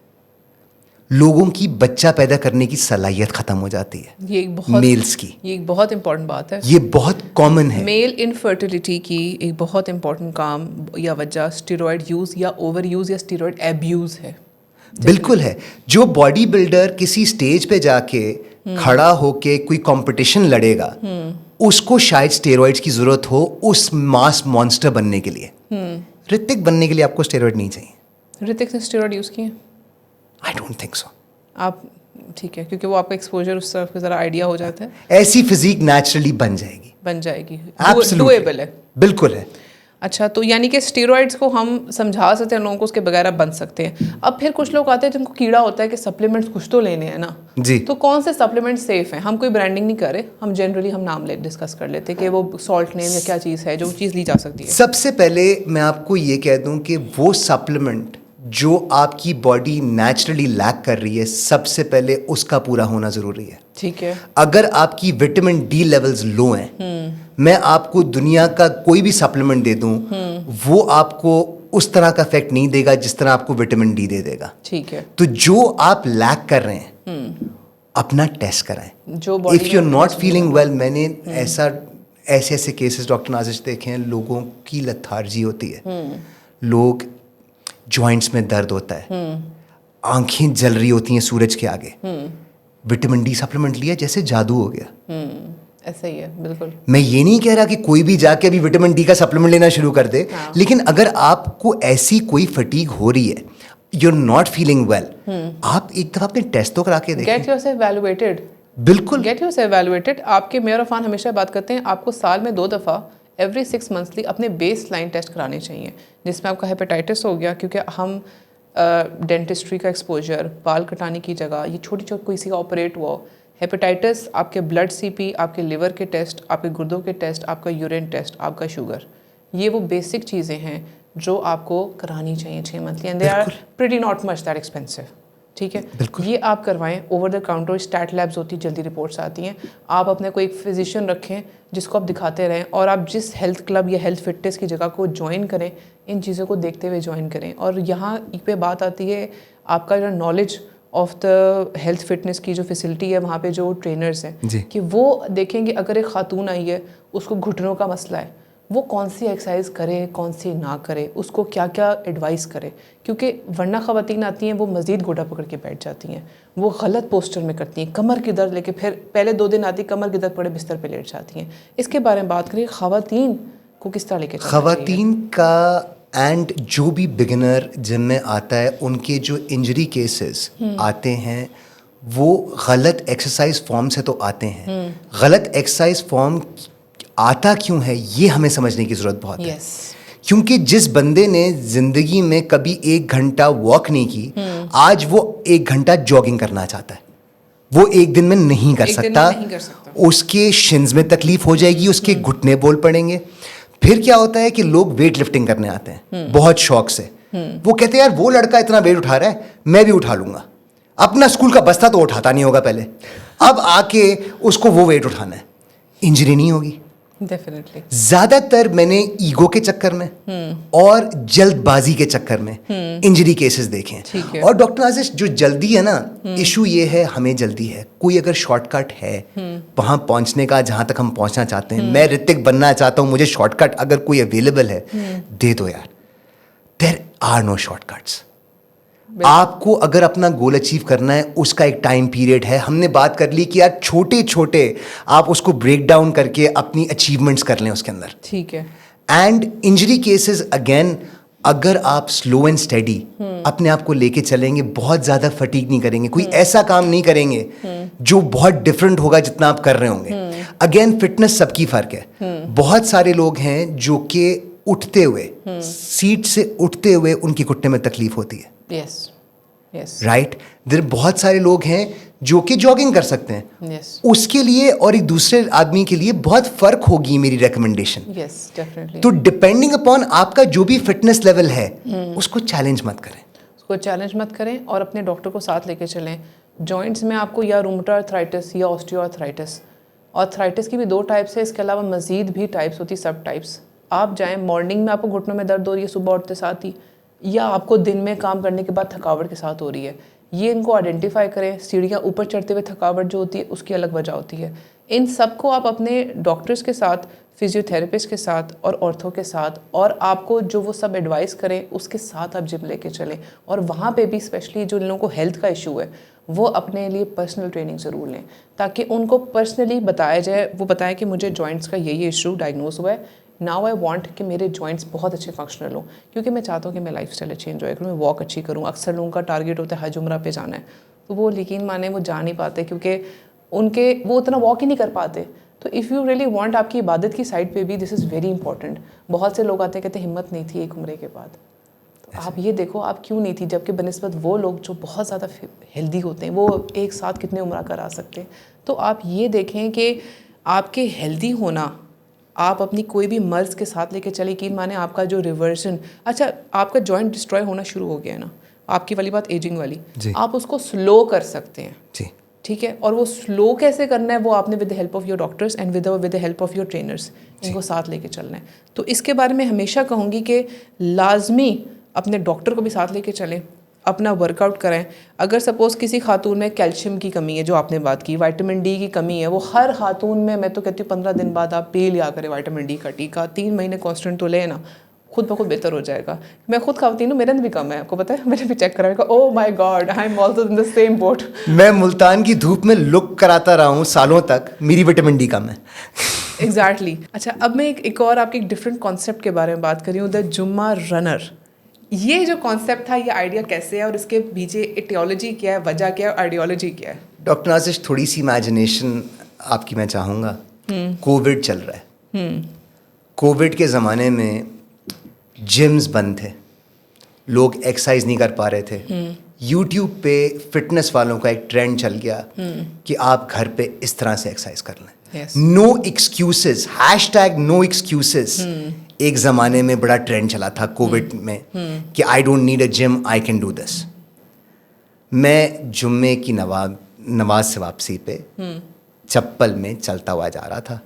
لوگوں کی بچہ پیدا کرنے کی صلاحیت ختم ہو جاتی ہے. یہ ایک بہت میلز کی, یہ ایک بہت امپورٹنٹ بات ہے. یہ بہت کامن ہے. میل انفرٹیلیٹی کی ایک بہت امپورٹنٹ کام یا وجہ اسٹیرائڈ یوز یا اوور یوز یا اسٹیرائڈ ایبیوز ہے. بالکل ہے. جو باڈی بلڈر کسی اسٹیج پہ جا کے کھڑا ہو کے کوئی کمپٹیشن لڑے گا, اس کو شاید اسٹیرائڈس کی ضرورت ہو اس ماس مانسٹر بننے کے لیے. رتک بننے کے لیے آپ کو اسٹیرائڈ نہیں چاہیے. رتک نے اسٹیرائڈ یوز کیے؟ I don't think so. آپ ٹھیک ہے, کیونکہ وہ آپ کا ایکسپوجر اس طرف ذرا آئیڈیا ہو جاتا ہے. ایسی فزیک نیچرلی بن جائے گی, بن جائے گی, ڈویبل ہے. بالکل ہے. اچھا تو یعنی کہ اسٹیرائڈس کو ہم سمجھا سکتے ہیں لوگوں کو اس کے بغیر آپ بن سکتے ہیں. اب پھر کچھ لوگ آتے ہیں جن کو کیڑا ہوتا ہے کہ سپلیمنٹس کچھ تو لینے ہیں نا. جی. تو کون سے سپلیمنٹ سیف ہیں؟ ہم کوئی برانڈنگ نہیں کر رہے, ہم جنرلی ہم نام ڈسکس کر لیتے کہ وہ سالٹ نیم یا کیا چیز ہے جو چیز لی جا سکتی ہے. سب سے پہلے میں آپ کو یہ کہہ دوں کہ وہ سپلیمنٹ جو آپ کی باڈی نیچرلی لیک کر رہی ہے سب سے پہلے اس کا پورا ہونا ضروری ہے. ٹھیک ہے. اگر آپ کی وٹامن ڈی لیولز لو ہیں, میں آپ کو دنیا کا کوئی بھی سپلیمنٹ دے دوں, وہ آپ کو اس طرح کا افیکٹ نہیں دے گا جس طرح آپ کو وٹامن ڈی دے دے گا. ٹھیک ہے. تو جو آپ لیک کر رہے ہیں اپنا ٹیسٹ کرائیں. If you are not feeling well, میں نے ایسے کیسز ڈاکٹر نازش دیکھے ہیں, لوگوں کی لتھارجی ہوتی ہے, لوگ جوائنٹس میں درد ہوتا ہے, آنکھیں جل رہی ہوتی ہیں سورج کے آگے, وٹامن ڈی سپلیمنٹ لیا جیسے جادو ہو گیا. ایسا ہی ہے بالکل. میں یہ نہیں کہہ رہا کہ کوئی بھی جا کے ابھی وٹامن ڈی کا سپلیمنٹ لینا شروع کر دے, لیکن اگر آپ کو ایسی کوئی فٹیگ ہو رہی ہے, you are not feeling well, آپ ایک دفعہ اپنے ٹیسٹ تو کرا کے دیکھیں. Get yourself evaluated. بالکل گیٹ یور سیلف ایویلویٹڈ. آپ کے میئر عرفان ہمیشہ بات کرتے ہیں آپ کو سال میں 2 دفعہ ایوری 6 منتھلی اپنے بیس لائن ٹیسٹ کرانے چاہیے, جس میں آپ کا ہیپیٹائٹس ہو گیا, کیونکہ ہم ڈینٹسٹری کا ایکسپوجر, بال کٹانے کی جگہ, یہ چھوٹی کسی کا آپریٹ ہوا, ہیپیٹائٹس, آپ کے بلڈ سی پی, آپ کے لیور کے ٹیسٹ, آپ کے گردوں کے ٹیسٹ, آپ کا یورین ٹیسٹ, آپ کا شوگر, یہ وہ بیسک چیزیں ہیں جو آپ کو کرانی چاہیے 6 monthly, and they are pretty not much that expensive. ٹھیک ہے, یہ آپ کروائیں. Over the counter state labs ہوتی ہیں, جلدی رپورٹس آتی ہیں. آپ اپنے کوئی ایک فزیشین رکھیں جس کو آپ دکھاتے رہیں, اور آپ جس ہیلتھ کلب یا ہیلتھ فٹنس کی جگہ کو جوائن کریں, ان چیزوں کو دیکھتے ہوئے جوائن کریں. اور یہاں پہ بات آتی ہے آپ کا جو knowledge of the health fitness کی جو فیسلٹی ہے, وہاں پہ جو ٹرینرز ہیں, کہ وہ دیکھیں گے اگر ایک خاتون آئی ہے, اس کو گھٹنوں کا مسئلہ ہے, وہ کون سی ایکسرسائز کرے, کون سی نہ کرے, اس کو کیا کیا ایڈوائس کرے. کیونکہ ورنہ خواتین آتی ہیں وہ مزید گوڈا پکڑ کے بیٹھ جاتی ہیں, وہ غلط پوسچر میں کرتی ہیں, کمر کی درد لے کے, پھر پہلے 2 دن آتی کمر کی درد پڑے بستر پہ لیٹ جاتی ہیں. اس کے بارے میں بات کریں, خواتین کو کس طرح لے کے چلنا چاہیے. خواتین کا اینڈ جو بھی بگنر جن میں آتا ہے, ان کے جو انجری کیسز آتے ہیں وہ غلط ایکسرسائز فارم سے تو آتے ہیں. غلط ایکسرسائز فارم آتا کیوں ہے یہ ہمیں سمجھنے کی ضرورت بہت ہے. کیونکہ جس بندے نے زندگی میں کبھی 1 گھنٹہ واک نہیں کی, آج وہ 1 گھنٹہ جاگنگ کرنا چاہتا ہے, وہ 1 دن میں نہیں کر سکتا. اس کے شنز میں تکلیف ہو جائے گی, اس کے گھٹنے بول پڑیں گے. پھر کیا ہوتا ہے کہ لوگ ویٹ لفٹنگ کرنے آتے ہیں بہت شوق سے, وہ کہتے ہیں یار وہ لڑکا اتنا ویٹ اٹھا رہا ہے, میں بھی اٹھا لوں گا. اپنا اسکول کا بستہ تو اٹھاتا نہیں ہوگا پہلے, اب آ کے اس کو وہ ویٹ اٹھانا ہے. انجری نہیں ہوگی. ڈیفینیٹلی زیادہ تر میں نے ایگو کے چکر میں اور جلد بازی کے چکر میں انجری کیسز دیکھے ہیں. اور ڈاکٹر نازش جو جلدی ہے نا, ایشو یہ ہے ہمیں جلدی ہے. کوئی اگر شارٹ کٹ ہے وہاں پہنچنے کا جہاں تک ہم پہنچنا چاہتے ہیں, میں رتک بننا چاہتا ہوں, مجھے شارٹ کٹ اگر کوئی اویلیبل ہے دے دو یار. There are no shortcuts. آپ کو اگر اپنا گول اچیو کرنا ہے اس کا ایک ٹائم پیریڈ ہے. ہم نے بات کر لی کہ یار چھوٹے چھوٹے آپ اس کو بریک ڈاؤن کر کے اپنی اچیومنٹس کر لیں اس کے اندر. ٹھیک ہے. اینڈ انجری کیسز اگین, اگر آپ سلو اینڈ اسٹڈی اپنے آپ کو لے کے چلیں گے, بہت زیادہ فٹیگ نہیں کریں گے, کوئی ایسا کام نہیں کریں گے جو بہت ڈفرینٹ ہوگا جتنا آپ کر رہے ہوں گے. اگین فٹنس سب کی فرق ہے. بہت سارے لوگ ہیں جو کہ اٹھتے ہوئے, سیٹ سے اٹھتے ہوئے ان کی گھٹنے میں تکلیف ہوتی ہے. رائٹ, دیر بہت سارے لوگ ہیں جو کہ جاگنگ کر سکتے ہیں. اس کے لیے اور ایک دوسرے آدمی کے لیے بہت فرق ہوگی میری ریکمنڈیشن. تو ڈپینڈنگ اپون آپ کا جو بھی فٹنس لیول ہے اس کو چیلنج مت کریں. اس کو چیلنج مت کریں اور اپنے ڈاکٹر کو ساتھ لے کے چلیں. جوائنٹس میں آپ کو یا رومٹا آرتھرائٹس یا آسٹیو آرتھرائٹس. آرتھرائٹس کی بھی 2 ٹائپس ہے, اس کے علاوہ مزید بھی ٹائپس ہوتی, سب ٹائپس. آپ جائیں, مارننگ میں آپ کو گھٹنوں میں درد ہو رہی ہے صبح اٹھتے ساتھ ہی, یا آپ کو دن میں کام کرنے کے بعد تھکاوٹ کے ساتھ ہو رہی ہے, یہ ان کو آئیڈینٹیفائی کریں. سیڑھیاں اوپر چڑھتے ہوئے تھکاوٹ جو ہوتی ہے اس کی الگ وجہ ہوتی ہے. ان سب کو آپ اپنے ڈاکٹرز کے ساتھ, فزیو تھراپسٹ کے ساتھ اور آرتھو کے ساتھ, اور آپ کو جو وہ سب ایڈوائس کریں اس کے ساتھ آپ جم لے کے چلیں. اور وہاں پہ بھی اسپیشلی جو ان لوگوں کو ہیلتھ کا ایشو ہے وہ اپنے لیے پرسنل ٹریننگ ضرور لیں, تاکہ ان کو پرسنلی بتایا جائے, وہ بتائیں کہ مجھے جوائنٹس کا یہ ایشو ڈائگنوز ہوا ہے, ناؤ آئی وانٹ کہ میرے جوائنٹس بہت اچھے فنکشنل ہوں, کیونکہ میں چاہتا ہوں کہ میں لائف اسٹائل اچھی انجوائے کروں, میں واک اچھی کروں. اکثر لوگوں کا ٹارگیٹ ہوتا ہے حج عمرہ پہ جانا ہے, تو وہ یقین مانے وہ جا نہیں پاتے کیونکہ ان کے وہ اتنا واک ہی نہیں کر پاتے. تو اف یو ریئلی وانٹ, آپ کی عبادت کی سائڈ پہ بھی دس از ویری امپورٹنٹ. بہت سے لوگ آتے ہیں کہتے ہیں ہمت نہیں تھی ایک عمرے کے بعد. تو آپ یہ دیکھو آپ کیوں نہیں تھی, جبکہ بنسبت وہ لوگ جو بہت زیادہ ہیلدی ہوتے ہیں وہ ایک ساتھ کتنے عمرہ کرا سکتے ہیں. تو آپ یہ دیکھیں کہ آپ کے ہیلدی ہونا آپ اپنی کوئی بھی مرض کے ساتھ لے کے چلے، یقین مانے آپ کا جو ریورژن، اچھا آپ کا جوائنٹ ڈسٹروائے ہونا شروع ہو گیا ہے نا، آپ کی والی بات ایجنگ والی، آپ اس کو سلو کر سکتے ہیں. جی ٹھیک ہے، اور وہ سلو کیسے کرنا ہے، وہ آپ نے with the help of your doctors and with the help of your trainers ان کو ساتھ لے کے چلنا ہے. تو اس کے بارے میں ہمیشہ کہوں گی کہ لازمی اپنے ڈاکٹر کو بھی ساتھ لے کے چلیں، اپنا ورک آؤٹ کریں. اگر سپوز کسی خاتون میں کیلشیم کی کمی ہے، جو آپ نے بات کی، وائٹامن ڈی کی کمی ہے، وہ ہر خاتون میں تو کہتی ہوں 15 دن بعد آپ پی لیا کریں وائٹامن ڈی کا ٹیکا، 3 مہینے کانسٹنٹ تو لے نا، خود بخود بہتر ہو جائے گا. میں خود خواتین ہوں، میرے اندر بھی کم ہے، آپ کو پتہ ہے، میں نے بھی چیک کرا، oh my god I am also in the same boat. میں ملتان کی دھوپ میں لک کراتا رہا ہوں سالوں تک، میری وٹامن ڈی کم ہے. ایگزیکٹلی. اچھا اب میں ایک اور آپ کے ایک ڈفرینٹ کانسیپٹ کے بارے میں بات کر رہی ہوں، دا جمعہ رنر. یہ جو کانسیپٹ تھا، یہ آئیڈیا کیسے ہے اور اس کے پیچھے ایٹیولوجی کیا ہے، وجہ کیا ہے، اور آئیڈیالوجی کیا ہے؟ ڈاکٹر نازش تھوڑی سی امیجنیشن آپ کی میں چاہوں گا. کووڈ چل رہا ہے، کووڈ کے زمانے میں جمز بند تھے، لوگ ایکسرسائز نہیں کر پا رہے تھے. یوٹیوب پہ فٹنس والوں کا ایک ٹرینڈ چل گیا کہ آپ گھر پہ اس طرح سے ایکسرسائز کر لیں. نو ایکسکیوزز، ہیش ٹیگ نو ایکسکیوزز ایک زمانے میں بڑا ٹرینڈ چلا تھا کووڈ میں کہ I don't need a gym, I can do this. میں جمعے کی نماز سے واپسی پہ چپل میں چلتا ہوا جا رہا تھا،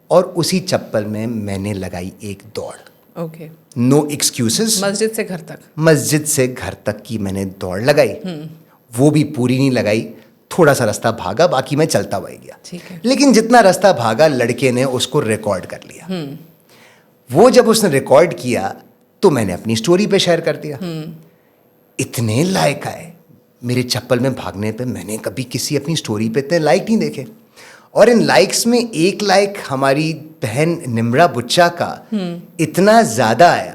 اور اسی چپل میں نے لگائی ایک دوڑ. اوکے. نو ایکسکیوزز. مسجد سے گھر تک؟ مسجد سے گھر تک کی میں نے دوڑ لگائی. وہ بھی پوری نہیں لگائی، تھوڑا سا رستہ بھاگا، باقی میں چلتا ہوا گیا. لیکن جتنا رستہ بھاگا لڑکے نے اس کو ریکارڈ کر لیا. وہ جب اس نے ریکارڈ کیا تو میں نے اپنی سٹوری پہ شیئر کر دیا. اتنے لائک آئے میرے چپل میں بھاگنے پہ، میں نے کبھی کسی اپنی سٹوری پہ اتنے لائک نہیں دیکھے. اور ان لائکس میں ایک لائک ہماری بہن نمرا بچا کا اتنا زیادہ آیا،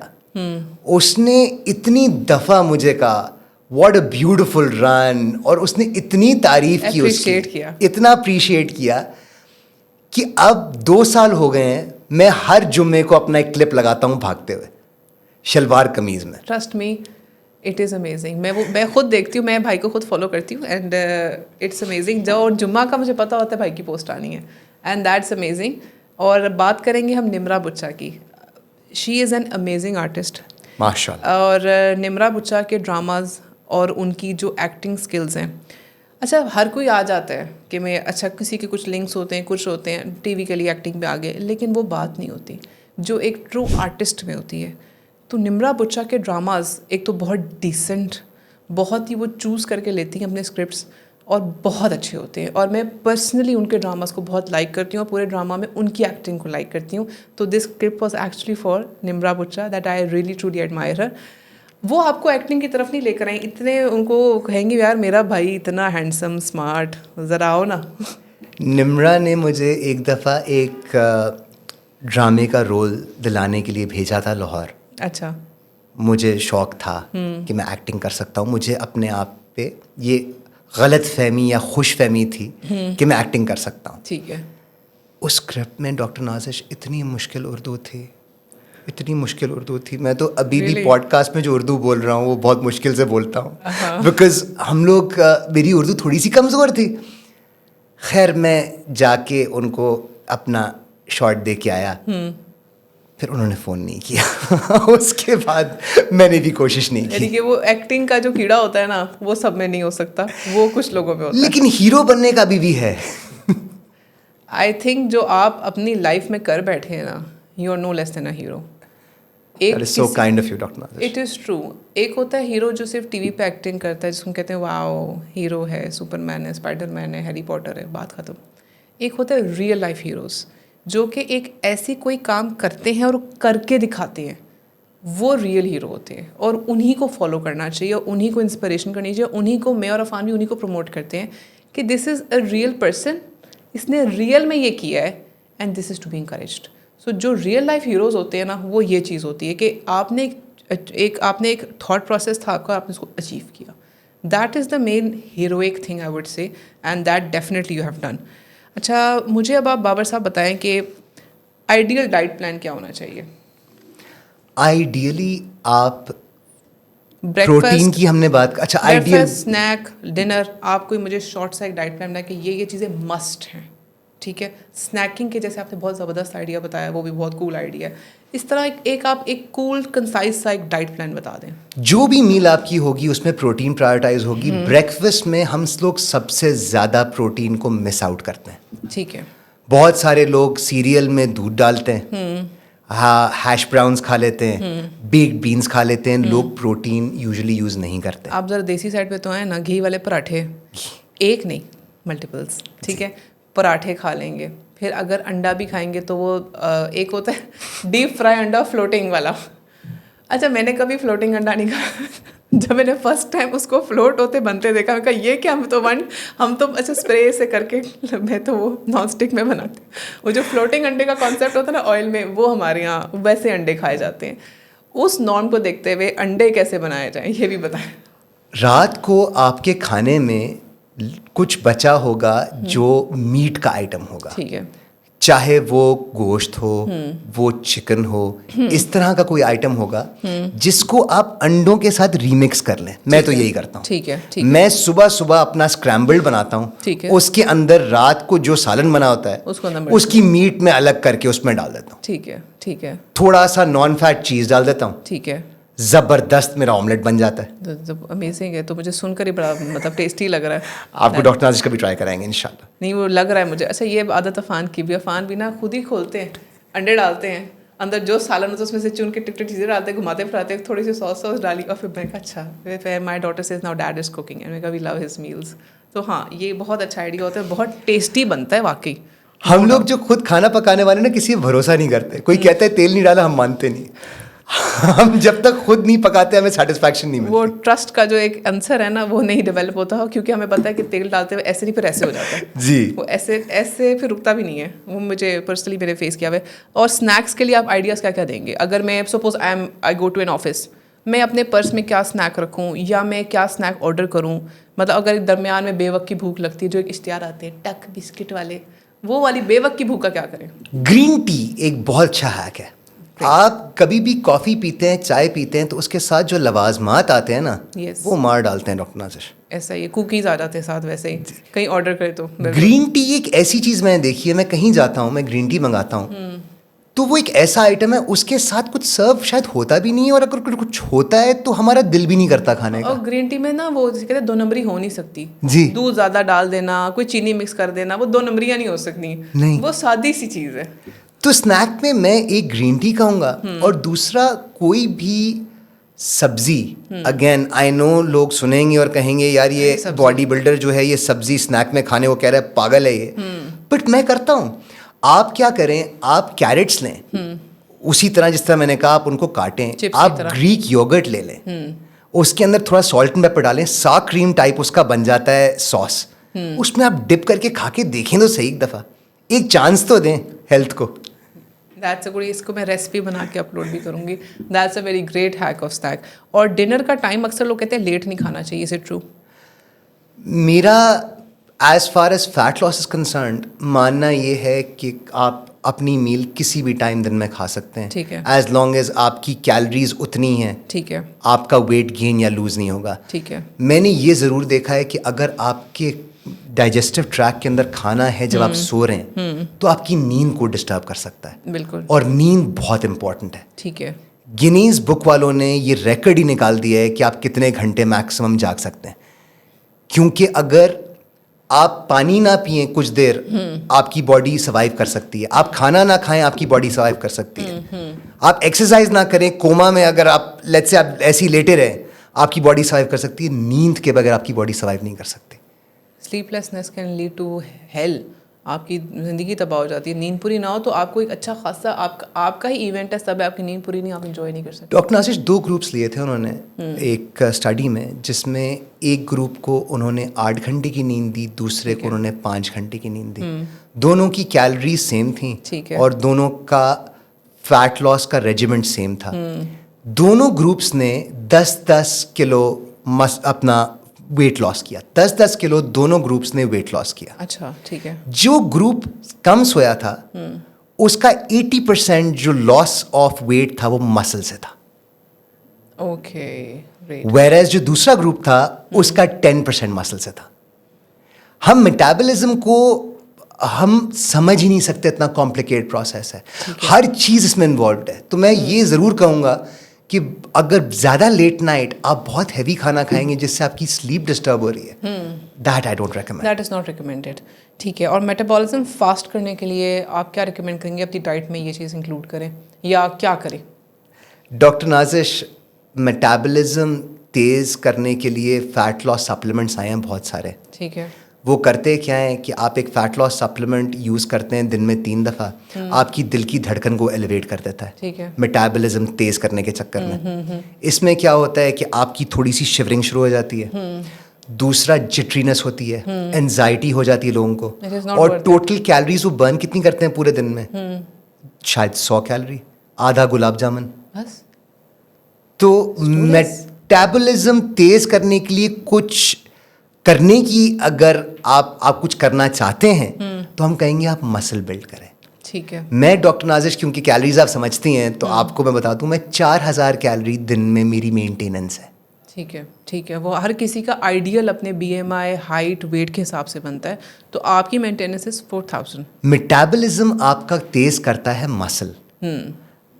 اس نے اتنی دفعہ مجھے کہا واٹ اے بیوٹیفل رن، اور اس نے اتنی تعریف کی، اس کی اتنا اپریشیٹ کیا کہ اب 2 سال ہو گئے ہیں میں ہر جمعے کو اپنا ایک کلپ لگاتا ہوں بھاگتے ہوئے شلوار قمیض میں. Trust me it is amazing. میں خود دیکھتی ہوں، میں بھائی کو خود فالو کرتی ہوں، اینڈ اٹس امیزنگ. جو جمعہ کا مجھے پتا ہوتا ہے بھائی کی پوسٹ آنی ہے، اینڈ دیٹس امیزنگ. اور بات کریں گے ہم نمرا بچا کی. شی از این امیزنگ آرٹسٹ ماشاء اللہ. اور نمرا بچا کے ڈراماز اور ان کی جو ایکٹنگ سکلز ہیں، اچھا ہر کوئی آ جاتا ہے کہ میں، اچھا کسی کے کچھ لنکس ہوتے ہیں، کچھ ہوتے ہیں ٹی وی کے لیے ایکٹنگ پہ آگے، لیکن وہ بات نہیں ہوتی جو ایک ٹرو آرٹسٹ میں ہوتی ہے. تو نمرا بچا کے ڈراماز ایک تو بہت ڈیسنٹ، بہت ہی وہ چوز کر کے لیتی ہیں اپنے اسکرپٹس، اور بہت اچھے ہوتے ہیں. اور میں پرسنلی ان کے ڈراماز کو بہت لائک کرتی ہوں، اور پورے ڈرامہ میں ان کی ایکٹنگ کو لائک کرتی ہوں. تو this script was actually for Nimra Bucha that I really truly admire her. وہ آپ کو ایکٹنگ کی طرف نہیں لے کر آئیں، اتنے ان کو کہیں گے یار میرا بھائی اتنا ہینڈسم اسمارٹ، ذرا آؤ نا. نمرا نے مجھے ایک دفعہ ایک ڈرامے کا رول دلانے کے لیے بھیجا تھا لاہور. اچھا. مجھے شوق تھا کہ میں ایکٹنگ کر سکتا ہوں. مجھے اپنے آپ پہ یہ غلط فہمی یا خوش فہمی تھی کہ میں ایکٹنگ کر سکتا ہوں. ٹھیک ہے. اس اسکرپٹ میں ڈاکٹر نازش اتنی مشکل اردو تھی، اتنی مشکل اردو تھی. میں تو ابھی بھی پوڈ کاسٹ میں جو اردو بول رہا ہوں وہ بہت مشکل سے بولتا ہوں، بیکاز ہم لوگ، میری اردو تھوڑی سی کمزور تھی. خیر میں جا کے ان کو اپنا شارٹ دے کے آیا، پھر انہوں نے فون نہیں کیا. اس کے بعد میں نے بھی کوشش نہیں کی. یعنی کہ وہ ایکٹنگ کا جو کیڑا ہوتا ہے نا، وہ سب میں نہیں ہو سکتا، وہ کچھ لوگوں میں ہوتا ہے. لیکن ہیرو بننے کا بھی ہے. آئی تھنک جو آپ اپنی لائف میں کر بیٹھے ہیں نا، you are no less than a hero. So kind of you doctor Nazish. It is true. ایک ہوتا ہے ہیرو جو صرف ٹی وی پہ ایکٹنگ کرتا ہے، جس کو کہتے ہیں واؤ ہیرو ہے، سپر مین ہے، اسپائڈر مین ہے، ہیری پوٹر ہے، بات ختم. ایک ہوتا ہے ریئل لائف ہیروز، جو کہ ایک ایسی کوئی کام کرتے ہیں اور کر کے دکھاتے ہیں، وہ ریئل ہیرو ہوتے ہیں. اور انہی کو فالو کرنا چاہیے، اور انہی کو انسپریشن کرنی چاہیے. انہی کو میں اور عفان بھی انہی کو پروموٹ کرتے ہیں کہ دس از اے ریئل پرسن، اس نے ریئل میں یہ کیا ہے، and this is to be encouraged. So جو ریئل لائف ہیروز ہوتے ہیں نا، وہ یہ چیز ہوتی ہے کہ آپ نے ایک تھاٹ پروسیس تھا آپ کا، آپ نے اس کو اچیو کیا. That is the main heroic thing I would say, and that definitely you have done. اچھا مجھے اب آپ بابر صاحب بتائیں کہ آئیڈیل ڈائٹ پلان کیا ہونا چاہیے؟ آئیڈیلی آپ پروٹین کی ہم نے بات، اچھا آئیڈیل اسنیک ڈنر، آپ کوئی مجھے شارٹ سا ایک ڈائٹ پلان بنا کہ یہ چیزیں مسٹ ہیں. ٹھیک ہے. اسنیکنگ کے جیسے آپ نے بہت زبردست آئیڈیا بتایا, وہ بھی بہت کول آئیڈیا ہے. اس طرح آپ ایک کول کنسائز سا ایک ڈائٹ پلان بتا دیں. جو بھی میل آپ کی ہوگی اس میں پروٹین پرائرٹائز ہوگی. بریکفسٹ میں ہم لوگ سب سے زیادہ پروٹین کو مس آؤٹ کرتے ہیں. ٹھیک ہے. بہت سارے لوگ سیریل میں دودھ ڈالتے ہیں, ہاں ہیش براؤنز کھا لیتے ہیں, بیکڈ بینس کھا لیتے ہیں. لوگ پروٹین یوزلی یوز نہیں کرتے. آپ ذرا دیسی سائڈ پہ تو آئیں نا, گھی والے پراٹھے, ایک نہیں ملٹیپلس, ٹھیک ہے, پراٹھے کھا لیں گے. پھر اگر انڈا بھی کھائیں گے تو وہ ایک ہوتا ہے ڈیپ فرائی انڈا فلوٹنگ والا. اچھا, میں نے کبھی فلوٹنگ انڈا نہیں کھایا. جب میں نے فرسٹ ٹائم اس کو فلوٹ ہوتے بنتے دیکھا, میں کہا یہ کیا, ہم تو اچھا اسپرے سے کر کے, میں تو وہ نان اسٹک میں بناتے ہیں. وہ جو فلوٹنگ انڈے کا کانسیپٹ ہوتا ہے نا آئل میں, وہ ہمارے یہاں ویسے انڈے کھائے جاتے ہیں. اس نارم کو دیکھتے ہوئے انڈے کیسے بنائے جائیں یہ بھی بتائیں. رات کو آپ کے کھانے میں کچھ بچا ہوگا جو میٹ کا آئٹم ہوگا, ٹھیک ہے, چاہے وہ گوشت ہو, وہ چکن ہو, اس طرح کا کوئی آئٹم ہوگا جس کو آپ انڈوں کے ساتھ ریمکس کر لیں. میں تو یہی کرتا ہوں. ٹھیک ہے. میں صبح اپنا اسکرامبلڈ بناتا ہوں, اس کے اندر رات کو جو سالن بنا ہوتا ہے اس کی میٹ میں الگ کر کے اس میں ڈال دیتا ہوں. ٹھیک ہے. ٹھیک ہے. تھوڑا سا نان فیٹ چیز ڈال دیتا ہوں. ٹھیک ہے. زبردست میرا آملیٹ بن جاتا ہے. امیزنگ ہے. تو مجھے سن کر ہی بڑا مطلب ٹیسٹی لگ رہا ہے. آپ کو ڈاکٹر نازش کا بھی ٹرائی کرائیں گے انشاءاللہ. نہیں وہ لگ رہا ہے مجھے. اچھا, یہ عادت عفان کی بھی, عفان بھی نا خود ہی کھولتے ہیں, انڈے ڈالتے ہیں اندر, جو سالن ہوتا ہے اس میں سے چن کے ٹک ٹک چیزیں ڈالتے ہیں, گھماتے پھراتے ہیں, تھوڑی سی سوس ڈالی, اور پھر میں کہا اچھا, پھر my daughter says now dad is cooking and میں کہا وی لو ہز میلز. تو ہاں, یہ بہت اچھا آئیڈیا ہوتا ہے, بہت ٹیسٹی بنتا ہے واقعی. ہم لوگ جو خود کھانا پکانے والے نا کسی بھروسہ نہیں کرتے. کوئی کہتا ہے تیل نہیں ڈالا, ہم مانتے نہیں. ہم جب تک خود نہیں پکاتے ہمیں سیٹسفیکشن نہیں ملتی. وہ ٹرسٹ کا جو ایک آنسر ہے نا, وہ نہیں ڈیولپ ہوتا ہو, کیونکہ ہمیں پتہ ہے کہ تیل ڈالتے ہوئے ایسے نہیں, پھر ایسے ہو جاتا ہے. جی, وہ ایسے پھر رکتا بھی نہیں ہے. وہ مجھے پرسنلی میرے فیس کیا ہوا ہے. اور اسنیکس کے لیے آپ آئیڈیاز کیا کیا دیں گے؟ اگر میں suppose I go to an office, میں اپنے پرس میں کیا اسنیک رکھوں, یا میں کیا اسنیک آرڈر کروں؟ مطلب اگر درمیان میں بے وقت کی بھوک لگتی ہے, جو ایک اشتہار آتے ہیں ٹک بسکٹ والے, وہ والی بے وقت کی بھوک کا کیا کریں؟ گرین ٹی ایک بہت اچھا ہیک ہے. آپ کبھی بھی کافی پیتے ہیں, چائے پیتے ہیں, تو اس کے ساتھ جو لوازمات آتے ہیں نا, وہ مار ڈالتے ہیں ڈاکٹر نازش. ایسا ہی کوکیز آ جاتے ہیں ساتھ, ویسے ہی کہیں آرڈر کرے تو. گرین ٹی ایک ایسی چیز میں نے دیکھی ہے, میں کہیں جاتا ہوں, میں گرین ٹی منگاتا ہوں, تو وہ ایک ایسا آئٹم ہے, اس کے ساتھ کچھ سرو شاید ہوتا بھی نہیں ہے, اور اگر کچھ ہوتا ہے تو ہمارا دل بھی نہیں کرتا کھانے کا. اور گرین ٹی میں نا وہ کہتے ہیں 2 نمبری ہو نہیں سکتی. جی, دودھ زیادہ ڈال دینا, کوئی چینی مکس کر دینا, وہ 2 نمبریاں نہیں ہو سکتی. نہیں, وہ سادی سی چیز ہے. تو اسنیک میں میں ایک گرین ٹی کہوں گا, اور دوسرا کوئی بھی سبزی. اگین آئی نو لوگ سنیں گے اور کہیں گے یار یہ باڈی بلڈر جو ہے یہ سبزی اسنیک میں کھانے کو کہہ رہا ہے, پاگل ہے یہ. بٹ میں کرتا ہوں. آپ کیا کریں, آپ کیرٹس لیں, اسی طرح جس طرح میں نے کہا آپ ان کو کاٹیں, آپ گریک یوگرٹ لے لیں, اس کے اندر تھوڑا سالٹ اینڈ پیپر ڈالیں, سا کریم ٹائپ اس کا بن جاتا ہے سوس, اس میں آپ ڈپ کر کے کھا کے دیکھیں تو صحیح, ایک دفعہ ایک چانس تو دیں ہیلتھ کو. That's a good. اس کو میں ریسیپی بنا کے اپلوڈ بھی کروں گی. That's a very great hack of snack. اور ڈنر کا ٹائم اکثر لوگ کہتے ہیں لیٹ نہیں کھانا چاہیے, از اٹ ٹرو؟ میرا as far as fat loss is concerned ماننا یہ ہے کہ آپ اپنی میل کسی بھی ٹائم دن میں کھا سکتے ہیں, ٹھیک ہے, ایز لانگ ایز آپ کی کیلریز اتنی ہیں, ٹھیک ہے, آپ کا ویٹ گین یا لوز نہیں ہوگا. ٹھیک ہے. میں نے یہ ضرور دیکھا ہے کہ اگر آپ کے ڈائجسٹو ٹریک کے اندر کھانا ہے جب آپ سو رہے ہیں, تو آپ کی نیند کو ڈسٹرب کر سکتا ہے. بالکل. اور نیند بہت امپورٹنٹ ہے. ٹھیک ہے. گنیز بک والوں نے یہ ریکارڈ ہی نکال دیا ہے کہ آپ کتنے گھنٹے میکسیمم جاگ سکتے ہیں, کیونکہ اگر آپ پانی نہ پئیں کچھ دیر, آپ کی باڈی سروائیو کر سکتی ہے. آپ کھانا نہ کھائیں, آپ کی باڈی سروائیو کر سکتی ہے. آپ ایکسرسائز نہ کریں, کوما میں اگر آپ لیٹس سے آپ ایسے ہی لیٹے رہیں, آپ کی باڈی سروائیو کر سکتی ہے. نیند کے بغیر آپ کی باڈی سروائیو نہیں کر سکتی. Sleeplessness can lead to hell. آپ کی زندگی تباہ ہو جاتی ہے. نیند پوری نہ ہو تو آپ کو ایک اچھا خاصا آپ کا ہی ایونٹ ہے, تب آپ کی نیند پوری نہیں, آپ انجوائے نہیں کر سکتے. ڈاکٹر نازش 2 گروپس لیے تھے انہوں نے ایک اسٹڈی میں, جس میں ایک گروپ کو انہوں نے 8 گھنٹے کی نیند دی, دوسرے کو انہوں نے 5 گھنٹے کی نیند دی. دونوں کی کیلریز سیم تھیں, اور دونوں کا فیٹ لاس کا ریجیمنٹ سیم تھا. دونوں گروپس نے 10-10 کلو اپنا ویٹ لاس کیا. 10-10 کلو دونوں گروپس نے ویٹ لاس کیا. اچھا, ٹھیک ہے. جو گروپ کم سویا تھا اس کا 80% جو لاس آف ویٹ تھا وہ مسل سے تھا. اوکے. ویئرز جو دوسرا گروپ تھا اس کا 10% مسل سے تھا. ہم میٹابولزم کو ہم سمجھ ہی نہیں سکتے, اتنا کمپلیکیٹ پروسیس ہے, ہر چیز اس میں انوالوڈ ہے. تو میں یہ ضرور کہوں گا کہ اگر زیادہ لیٹ نائٹ آپ بہت ہیوی کھانا کھائیں گے جس سے آپ کی سلیپ ڈسٹرب ہو رہی ہے, that I don't recommend. That is not recommended. ٹھیک ہے, اور میٹابولزم فاسٹ کرنے کے لیے آپ کیا ریکمینڈ کریں گے, اپنی ڈائٹ میں یہ چیز انکلوڈ کریں یا کیا کریں؟ ڈاکٹر نازش, میٹابولزم تیز کرنے کے لیے فیٹ لاس سپلیمنٹس آئے ہیں بہت سارے. ٹھیک ہے. وہ کرتے کیا ہیں کہ آپ ایک فیٹ لاس سپلیمنٹ یوز کرتے ہیں دن میں 3 دفعہ, آپ کی دل کی دھڑکن کو ایلیویٹ کر دیتا ہے. ٹھیک ہے. میٹابولزم تیز کرنے کے چکر میں. اس میں کیا ہوتا ہے کہ آپ کی تھوڑی سی شیورنگ شروع ہو جاتی ہے. دوسرا جٹرینس ہوتی ہے, انزائٹی ہو جاتی ہے لوگوں کو, اور ٹوٹل کیلریز وہ برن کتنی کرتے ہیں پورے دن میں؟ شاید 100 کیلری, آدھا گلاب جامن بس. تو میٹابولزم تیز کرنے کے لیے کچھ کرنے کی, اگر آپ کچھ کرنا چاہتے ہیں تو ہم کہیں گے آپ مسل بلڈ کریں. ٹھیک ہے. میں ڈاکٹر نازش, کیونکہ کیلریز آپ سمجھتی ہیں تو آپ کو میں بتا دوں, میں 4000 کیلری دن میں میری مینٹیننس ہے. ٹھیک ہے. ٹھیک ہے. وہ ہر کسی کا آئیڈیل اپنے بی ایم آئی, ہائٹ, ویٹ کے حساب سے بنتا ہے, تو آپ کی مینٹیننس از 4000. میٹابولزم آپ کا تیز کرتا ہے مسل.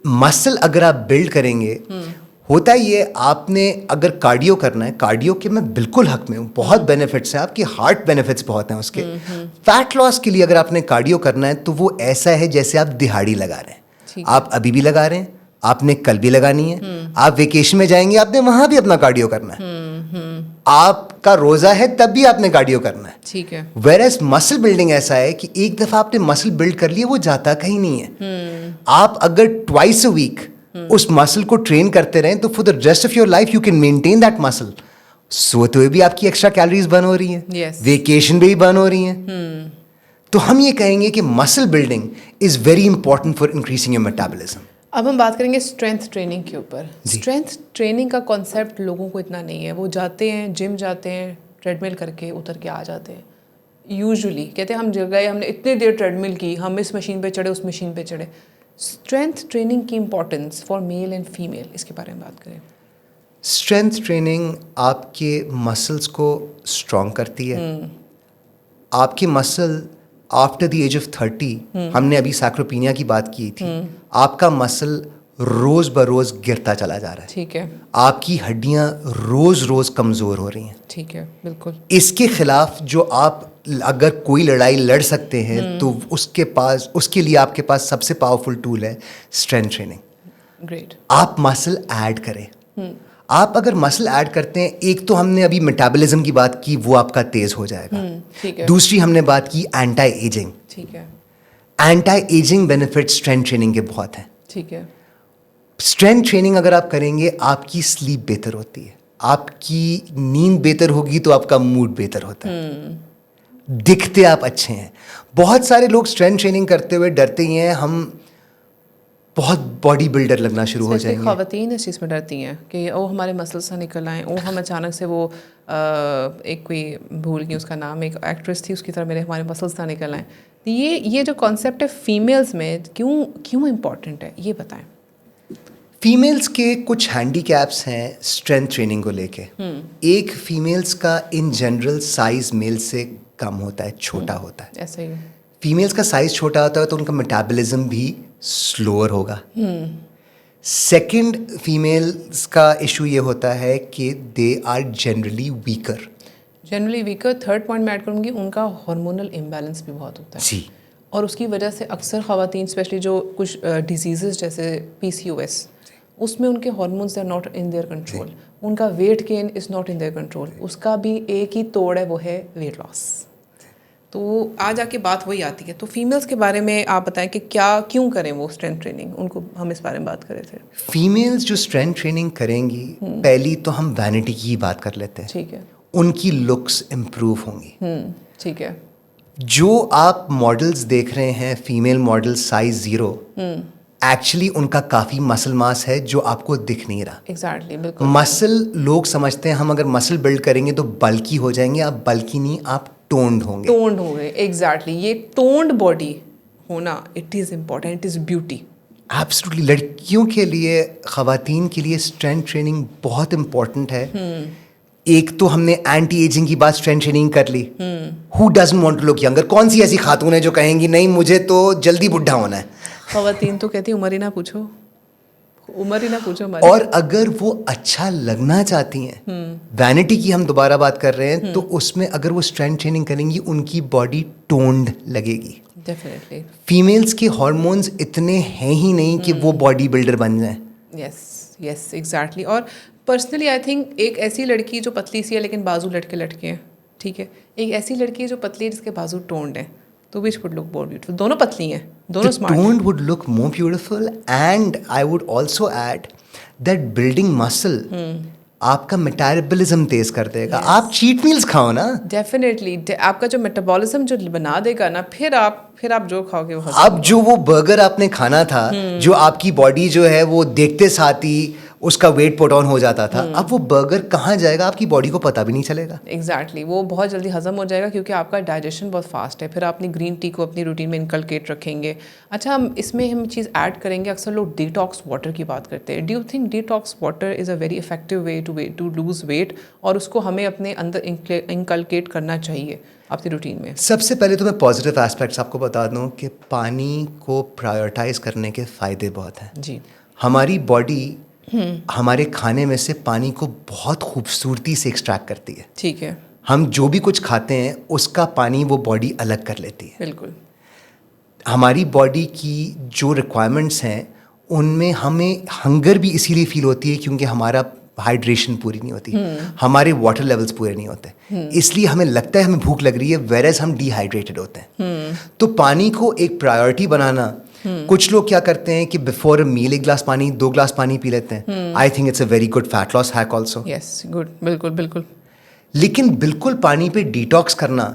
مسل اگر آپ بلڈ کریں گے, ہوتا یہ آپ نے اگر کارڈیو کرنا ہے, کارڈیو کے میں بالکل حق میں ہوں, بہت بینیفٹس ہیں, آپ کی ہارٹ بینیفٹس بہت ہیں اس کے. فیٹ لاس کے لیے اگر آپ نے کارڈیو کرنا ہے تو وہ ایسا ہے جیسے آپ دہاڑی لگا رہے ہیں. آپ ابھی بھی لگا رہے ہیں, آپ نے کل بھی لگانی ہے, آپ ویکیشن میں جائیں گے آپ نے وہاں بھی اپنا کارڈیو کرنا ہے, آپ کا روزہ ہے تب بھی آپ نے کارڈیو کرنا ہے. ٹھیک ہے. ویئرز مسل بلڈنگ ایسا ہے کہ ایک دفعہ آپ نے مسل بلڈ کر لیا, وہ جاتا کہیں نہیں ہے. آپ اگر ٹوائس اے ویک اس مسل کو ٹرین کرتے رہیں تو for the rest of your life you can maintain that مسل. سوتے ہوئے بھی آپ کی ایکسٹرا کیلریز برن ہو رہی ہیں, ویکیشن بھی برن ہو رہی ہیں. تو ہم یہ کہیں گے کہ مسل building is very important for increasing your metabolism. اب ہم بات کریں گے اسٹرینتھ ٹریننگ کے اوپر. اسٹرینتھ ٹریننگ کا کانسیپٹ لوگوں کو اتنا نہیں ہے. وہ جاتے ہیں, جم جاتے ہیں, ٹریڈ مل کر کے اتر کے آ جاتے ہیں. یوزلی کہتے ہیں ہم گئے, ہم نے اتنی دیر ٹریڈ مل کی, ہم اس مشین پہ چڑھے, اس مشین پہ چڑھے. اسٹرینتھ ٹریننگ کی importance for male and female, اس کے بارے میں بات کریں. اسٹرینتھ ٹریننگ آپ کے مسلس کو اسٹرانگ کرتی ہے. آپ کے مسل آفٹر دی ایج آف 30, ہم نے ابھی سیکروپینیا کی بات کی تھی, آپ کا مسل روز بروز گرتا چلا جا رہا ہے. ٹھیک ہے. آپ کی ہڈیاں روز روز کمزور ہو رہی ہیں. ٹھیک ہے. بالکل. اس کے خلاف جو آپ اگر کوئی لڑائی لڑ سکتے ہیں تو اس کے لیے آپ کے پاس سب سے پاورفل ٹول ہے اسٹرینتھ ٹریننگ. گریٹ. آپ مسل ایڈ کریں. آپ اگر مسل ایڈ کرتے ہیں, ایک تو ہم نے ابھی میٹابولزم کی بات کی, وہ آپ کا تیز ہو جائے گا. دوسری ہم نے بات کی اینٹائی ایجنگ. ٹھیک ہے. Anti aging benefit strength training کے بہت ہیں. ٹھیک ہے. اسٹرینتھ ٹریننگ اگر آپ کریں گے, آپ کی سلیپ بہتر ہوتی ہے, آپ کی نیند بہتر ہوگی تو آپ کا موڈ بہتر ہوتا ہے, دکھتے آپ اچھے ہیں. بہت سارے لوگ اسٹرینتھ ٹریننگ کرتے ہوئے ڈرتے ہی ہیں, ہم بہت باڈی بلڈر لگنا شروع ہو جائیں گے. خواتین اس چیز میں ڈرتی ہیں کہ او ہمارے مسلس نہ نکل آئیں, او ہم اچانک سے وہ ایک کوئی بھول گئی اس کا نام, ایک ایکٹریس تھی, اس کی طرح ہمارے مسلس نہ نکل آئیں. یہ جو کانسیپٹ ہے فیمیلز میں کیوں امپورٹنٹ ہے, یہ بتائیں. فیمیلز کے کچھ ہینڈی کیپس ہیں اسٹرینتھ ٹریننگ کو لے کے. ایک, فیمیلز کا ان جنرل سائز میل سے کم ہوتا ہے, چھوٹا ہوتا ہے. ایسا ہی فیمیلز کا سائز چھوٹا ہوتا ہے تو ان کا میٹابولزم بھی سلوور ہوگا. سیکنڈ, فیمیلز کا ایشو یہ ہوتا ہے کہ they are generally weaker. Third point میں ایڈ کروں گی, ان کا ہارمونل امبیلنس بھی بہت ہوتا ہے. جی. اور اس کی وجہ سے اکثر خواتین اسپیشلی جو کچھ ڈیزیزز جیسے PCOS, اس میں ان کے hormones are not in their control, ان کا weight gain is not in their control. اس کا بھی ایک ہی توڑ ہے, وہ ہے ویٹ لاس. تو آ جا کے بات وہی آتی ہے. تو فیمیلز کے بارے میں آپ بتائیں کہ کیوں کریں وہ اسٹرینتھ ٹریننگ, ان کو ہم اس بارے میں بات کرے تھے. فیمیلز جو اسٹرینتھ ٹریننگ کریں گی, پہلی تو ہم وینٹی کی بات کر لیتے ہیں. ٹھیک ہے. ان کی لکس امپروو ہوں گی. ٹھیک ہے. جو آپ ماڈلز دیکھ رہے ہیں, فیمیل ماڈل سائز 0, ایکچولی ان کا کافی مسل ماس ہے جو آپ کو دکھ نہیں رہا. ایگزیکٹلی. بالکل. مسل لوگ سمجھتے ہیں ہم اگر مسل بلڈ کریں گے تو بلکی ہو جائیں گے. آپ بلکی نہیں, آپ ٹونڈ ہوں گے. ایگزیکٹلی. یہ ٹونڈ باڈی ہونا, it is important, it is beauty. Absolutely. لڑکیوں کے لیے, خواتین کے لیے اسٹرینتھ ٹریننگ بہت امپورٹنٹ ہے. ایک تو ہم نے اینٹی ایجنگ کی بات اسٹرینتھ ٹریننگ کر لی. Who doesn't want to look younger? کون سی ایسی خاتون ہے جو کہیں گی نہیں مجھے تو جلدی بڈھا ہونا ہے؟ خواتین تو کہتی عمر ہی نہ پوچھو، عمر ہی نہ پوچھو ہماری. اور اگر وہ اچھا لگنا چاہتی ہیں، وینٹی کی ہم دوبارہ بات کر رہے ہیں، تو اس میں اگر وہ اسٹرینتھ ٹریننگ کریں گی ان کی باڈی ٹونڈ لگے گی. ڈیفینیٹلی. فیمیلز کے ہارمونز اتنے ہیں ہی نہیں کہ وہ باڈی بلڈر بن جائیں. Yes exactly. اور پرسنلی آئی تھنک ایک ایسی لڑکی جو پتلی سی ہے لیکن بازو لٹکے ہیں، ٹھیک ہے، ایک ایسی لڑکی ہے جو پتلی ہے جس کے بازو ٹونڈ ہیں، تو which would look more beautiful. دونوں پتلی ہیں، دونوں اسمارٹ ہیں. Toned would look more beautiful. And I would also add that building muscle آپ کا میٹابولزم تیز کر دے گا. آپ چیٹ میلز کھاؤ نا. ڈیفینیٹلی آپ کا جو میٹابولزم جو بنا دے گا نا، پھر آپ جو کھاؤ گے وہ اب جو وہ برگر آپ نے کھانا تھا، جو آپ کی باڈی جو ہے وہ دیکھتے ساتھ ہی اس کا ویٹ پٹ آن ہو جاتا تھا، اب وہ برگر کہاں جائے گا آپ کی باڈی کو پتہ بھی نہیں چلے گا. ایگزیکٹلی. وہ بہت جلدی ہضم ہو جائے گا کیونکہ آپ کا ڈائجیشن بہت فاسٹ ہے. پھر آپ اپنی گرین ٹی کو اپنی روٹین میں انکلکیٹ رکھیں گے. اچھا، ہم چیز ایڈ کریں گے. اکثر لوگ ڈیٹاکس واٹر کی بات کرتے ہیں. Do you think detox water is a very effective way to lose weight, اور اس کو ہمیں اپنے اندر انکلکیٹ کرنا چاہیے اپنی روٹین میں؟ سب سے پہلے تو میں پازیٹیو ایسپیکٹس آپ کو بتا دوں کہ پانی کو پرائیورٹائز کرنے کے فائدے بہت ہیں. جی. ہماری باڈی ہمارے کھانے میں سے پانی کو بہت خوبصورتی سے ایکسٹریکٹ کرتی ہے. ٹھیک ہے. ہم جو بھی کچھ کھاتے ہیں اس کا پانی وہ باڈی الگ کر لیتی ہے. بالکل. ہماری باڈی کی جو ریکوائرمنٹس ہیں ان میں ہمیں ہنگر بھی اسی لیے فیل ہوتی ہے کیونکہ ہمارا ہائیڈریشن پوری نہیں ہوتی، ہمارے واٹر لیولس پورے نہیں ہوتے، اس لیے ہمیں لگتا ہے ہمیں بھوک لگ رہی ہے ویئرز ہم ڈی ہائیڈریٹڈ ہوتے ہیں. تو پانی کو ایک پرائیورٹی بنانا، کچھ لوگ کیا کرتے ہیں کہ بفور اے میل 1 گلاس پانی 2 گلاس پانی پی لیتے ہیں. I think it's a very good fat loss hack also. Yes good. بالکل. لیکن بالکل پانی پہ ڈیٹاکس کرنا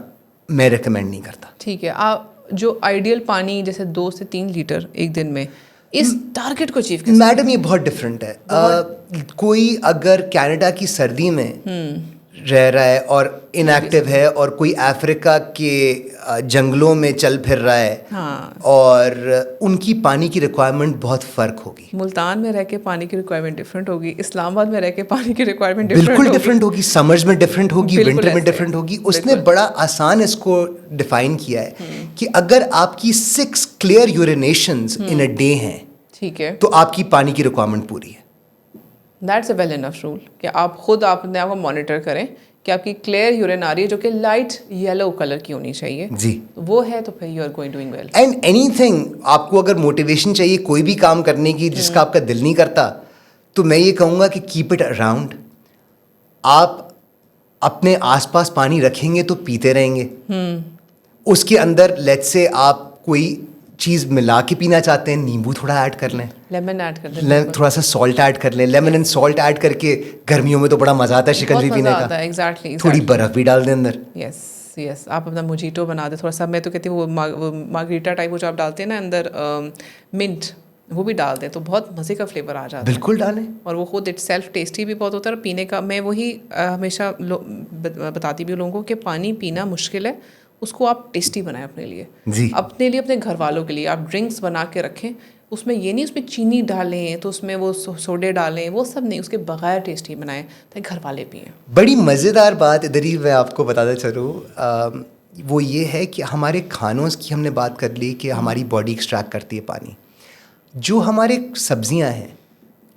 میں ریکمینڈ نہیں کرتا. ٹھیک ہے. آپ جو آئیڈیل پانی جیسے 2 سے 3 لیٹر ایک دن میں، اس ٹارگیٹ کو اچیو کریں. میڈم یہ بہت ڈفرینٹ ہے. کوئی اگر کینیڈا کی سردی میں رہ رہا ہے اور ان ایکٹیو ہے اور کوئی افریقہ کے جنگلوں میں چل پھر رہا ہے، اور ان کی پانی کی ریکوائرمنٹ بہت فرق ہوگی. ملتان میں رہ کے پانی کی ریکوائرمنٹ ڈفرینٹ ہوگی، اسلام آباد میں رہ کے پانی کی ریکوائرمنٹ بالکل ڈفرینٹ ہوگی. سمرز میں ڈفرینٹ ہوگی، ونٹر میں ڈفرینٹ ہوگی. اس نے بڑا آسان اس کو ڈیفائن کیا ہے کہ اگر آپ کی 6 کلیئر یورینیشنز ان اے ڈے ہیں، ٹھیک ہے، تو آپ کی پانی کی ریکوائرمنٹ پوری ہے. That's a well enough rule کہ آپ خود اپنے آپ کو مانیٹر کریں کہ آپ کی کلیئر یورین آ رہی ہے جو کہ لائٹ یلو کلر کی ہونی چاہیے. جی وہ ہے تو پھر you are going doing well. And anything آپ کو اگر موٹیویشن چاہیے کوئی بھی کام کرنے کی جس کا آپ کا دل نہیں کرتا، تو میں یہ کہوں گا کہ کیپ اٹ اراؤنڈ. آپ اپنے آس پاس پانی رکھیں گے تو پیتے رہیں گے. اس کے اندر لیٹس سے آپ کوئی چیز ملا کے پینا چاہتے ہیں، نیمبو تھوڑا ایڈ کر لیں، لیمن ایڈ کر دیں، تھوڑا سا سالٹ ایڈ کر لیں. لیمن اینڈ سالٹ ایڈ کر کے گرمیوں میں تو بڑا مزہ آتا ہے شکنجی پینے کا. ایگزیکٹلی. تھوڑی برف بھی ڈال دیں اندر. یس آپ اپنا موجیٹو بنا دیں تھوڑا سا. میں تو کہتی ہوں وہ مارگریٹا ٹائپ وہ جو آپ ڈالتے ہیں نا اندر منٹ، وہ بھی ڈال دیں تو بہت مزے کا فلیور آ جاتا ہے. بالکل ڈالیں. اور وہ خود اٹ سیلف ٹیسٹی بھی بہت ہوتا ہے. اور پینے کا میں وہی ہمیشہ بتاتی بھی ہوں لوگوں کو کہ پانی پینا مشکل ہے، اس کو آپ ٹیسٹی بنائیں اپنے لیے. جی اپنے لیے، اپنے گھر والوں کے لیے. آپ ڈرنکس بنا کے رکھیں، اس میں یہ نہیں اس میں چینی ڈالیں تو اس میں وہ سوڈے ڈالیں، وہ سب نہیں، اس کے بغیر ٹیسٹی بنائیں تاکہ گھر والے پئیں. بڑی مزیدار بات ادھر ہی میں آپ کو بتاتا چلوں، وہ یہ ہے کہ ہمارے کھانوں کی ہم نے بات کر لی کہ ہماری باڈی ایکسٹریکٹ کرتی ہے پانی. جو ہمارے سبزیاں ہیں،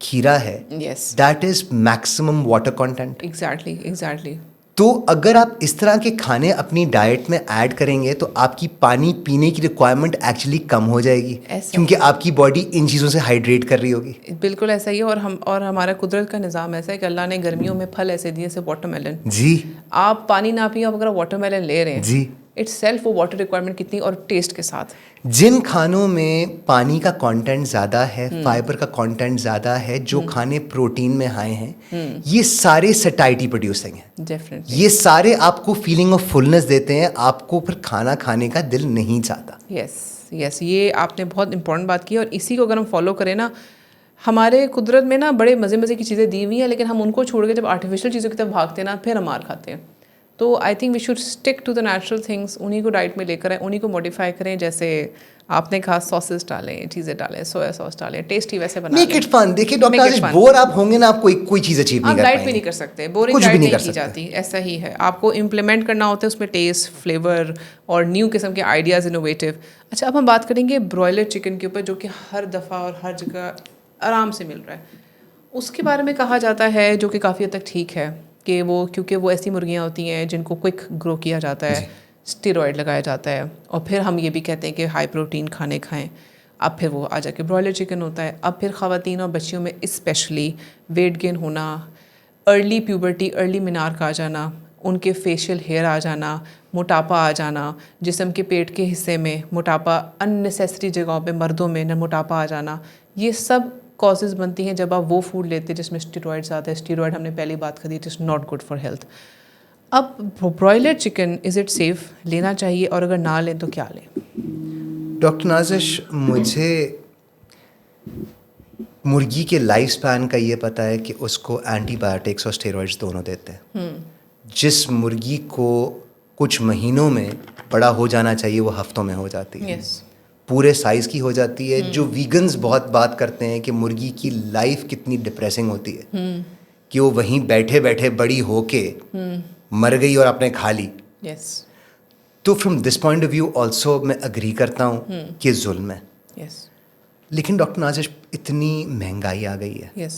کھیرا ہے، yes that is maximum water content. Exactly. تو اگر آپ اس طرح کے کھانے اپنی ڈائٹ میں ایڈ کریں گے تو آپ کی پانی پینے کی ریکوائرمنٹ ایکچولی کم ہو جائے گی، کیونکہ آپ کی باڈی ان چیزوں سے ہائیڈریٹ کر رہی ہوگی. بالکل ایسا ہی ہے. اور ہمارا قدرت کا نظام ایسا ہے کہ اللہ نے گرمیوں میں پھل ایسے دیے جیسے واٹر میلن. جی آپ پانی نہ پئیں، آپ اگر واٹر میلن لے رہے ہیں، جی اٹس سیلف وہ واٹر ریکوائرمنٹ کتنی اور ٹیسٹ کے ساتھ. جن کھانوں میں پانی کا کانٹینٹ زیادہ ہے، فائبر کا کانٹینٹ زیادہ ہے، جو کھانے پروٹین میں ہائے ہیں، یہ سارے سٹائٹی پروڈیوسنگ ہیں. ڈیفینیٹلی. یہ سارے آپ کو فیلنگ آف فلنس دیتے ہیں، آپ کو پھر کھانا کھانے کا دل نہیں چاہتا. یس یہ آپ نے بہت امپورٹنٹ بات کی. اور اسی کو اگر ہم فالو کریں نا، ہمارے قدرت میں نا بڑے مزے کی چیزیں دی ہوئی ہیں، لیکن ہم ان کو چھوڑ کے جب آرٹیفیشیل چیزوں کی طرف بھاگتے ہیں نا، پھر ہم مار کھاتے ہیں. تو I think we should stick to the natural things, انہیں کو ڈائٹ میں لے کر آئیں, انہیں کو ماڈیفائی کریں. جیسے آپ نے کہا ساسز ڈالیں, چیزیں ڈالیں, سویا ساس ڈالیں, ٹیسٹی ویسے بنا لیں. Make it fun. دیکھیے ڈاکٹر آزش, بور آپ ہوں گے نا, آپ کوئی چیز اچیو نہیں کر پائیں گے. آپ ڈائٹ بھی نہیں کر سکتے, بورنگ ڈائٹ نہیں کی جاتی, ایسا ہی ہے. آپ کو امپلیمنٹ کرنا ہوتا ہے اس میں ٹیسٹ, فلیور اور نیو قسم کے آئیڈیاز, انوویٹیو. اچھا, اب ہم بات کریں گے برائلر چکن کے اوپر, جو کہ ہر دفعہ اور ہر جگہ آرام سے مل رہا ہے. اس کے بارے میں کہا جاتا ہے, جو کہ کافی حد تک ٹھیک ہے, کہ وہ کیونکہ وہ ایسی مرغیاں ہوتی ہیں جن کو کوئک گرو کیا جاتا ہے, اسٹیرائڈ لگایا جاتا ہے, اور پھر ہم یہ بھی کہتے ہیں کہ ہائی پروٹین کھانے کھائیں. اب پھر وہ آ جا کے برائلر چکن ہوتا ہے. اب پھر خواتین اور بچیوں میں اسپیشلی ویٹ گین ہونا, ارلی پیوبرٹی, ارلی مینارک آ جانا, ان کے فیشیل ہیئر آ جانا, موٹاپا آ جانا, جسم کے پیٹ کے حصے میں موٹاپا, ان نیسیسری جگہوں پہ مردوں میں موٹاپا آ جانا, یہ سب کازز بنتی ہیں جب آپ وہ فوڈ لیتے ہیں جس میں اسٹیرائڈز آتے ہیں. اسٹیرائڈ ہم نے پہلی بات کری, it is not good for health. اب broiler chicken is it safe, لینا چاہیے, اور اگر نہ لیں تو کیا لیں؟ ڈاکٹر نازش, مجھے مرغی کے لائف سپین کا یہ پتہ ہے کہ اس کو اینٹی بایوٹکس اور اسٹیرائڈس دونوں دیتے ہیں. جس مرغی کو کچھ مہینوں میں بڑا ہو جانا چاہیے وہ ہفتوں میں ہو جاتی ہے, پورے سائز کی ہو جاتی ہے. جو ویگنز بہت بات کرتے ہیں کہ مرغی کی لائف کتنی ڈپریسنگ ہوتی ہے, کہ وہ وہیں بیٹھے بیٹھے بڑی ہو کے مر گئی اور آپ نے کھا لی. تو from this point of view also میں اگری کرتا ہوں کہ ظلم ہے. لیکن ڈاکٹر نازش, اتنی مہنگائی آ گئی ہے.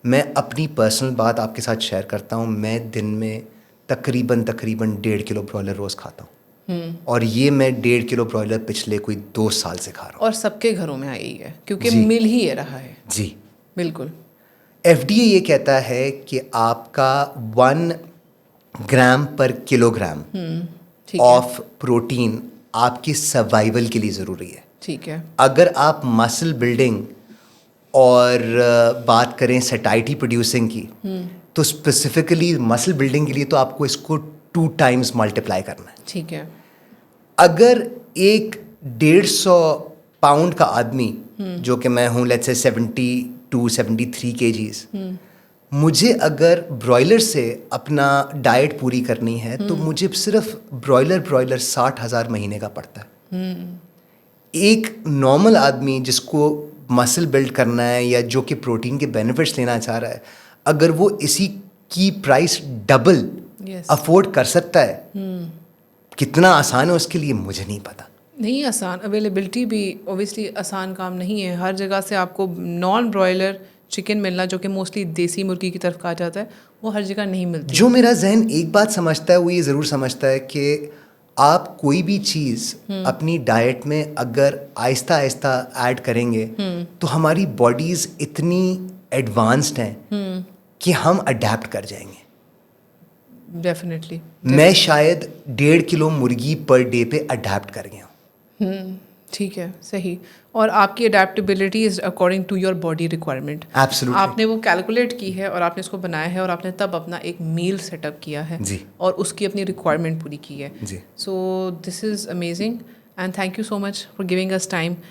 میں اپنی پرسنل بات آپ کے ساتھ شیئر کرتا ہوں. میں دن میں تقریباً 1.5 کلو برائلر روز کھاتا ہوں, اور یہ میں 1.5 کلو برائلر پچھلے کوئی 2 سال سے کھا رہا ہوں. اور سب کے گھروں میں آئی ہے, کیونکہ مل ہی یہ رہا ہے. جی بالکل. FDA یہ کہتا ہے کہ آپ کا 1 gram per kilo gram of protein آپ کی سروائیول کے لیے ضروری ہے. ٹھیک ہے. اگر آپ مسل بلڈنگ اور بات کریں سیٹائٹی پروڈیوسنگ کی, تو اسپیسیفکلی مسل بلڈنگ کے لیے تو آپ کو اس کو 2 ٹائمز ملٹیپلائی کرنا ہے. ٹھیک ہے. اگر ایک 150 پاؤنڈ کا آدمی, جو کہ میں ہوں لیٹس سے 72-73 kgs, مجھے اگر برائلر سے اپنا ڈائٹ پوری کرنی ہے تو مجھے صرف برائلر 60,000 مہینے کا پڑتا ہے. ایک نارمل آدمی جس کو مسل بلڈ کرنا ہے یا جو کہ پروٹین کے بینیفٹس لینا چاہ رہا ہے, اگر وہ اسی کی پرائس ڈبل افورڈ کر سکتا ہے, کتنا آسان ہے اس کے لیے مجھے نہیں پتا. نہیں آسان, اویلیبلٹی بھی اوبیسلی آسان کام نہیں ہے. ہر جگہ سے آپ کو نان برائلر چکن ملنا, جو کہ موسٹلی دیسی مرغی کی طرف کہا جاتا ہے, وہ ہر جگہ نہیں ملتی. جو میرا ذہن ایک بات سمجھتا ہے وہ یہ ضرور سمجھتا ہے کہ آپ کوئی بھی چیز اپنی ڈائٹ میں اگر آہستہ آہستہ ایڈ کریں گے تو ہماری باڈیز اتنی ایڈوانسڈ ہیں کہ ہم اڈیپٹ کر جائیں گے. ڈیفینیٹلی. میں شاید 1.5 کلو مرغی پر ڈے پہ اڈیپٹ کر گیا ہوں. ٹھیک ہے, صحیح. اور آپ کی adaptability is according to your body requirement. آپ نے وہ کیلکولیٹ کی ہے اور آپ نے اس کو بنایا ہے, اور آپ نے تب اپنا ایک میل سیٹ اپ کیا ہے, اور اس کی اپنی ریکوائرمنٹ پوری کی ہے. So this is amazing, and thank you so much for giving اس ٹائم.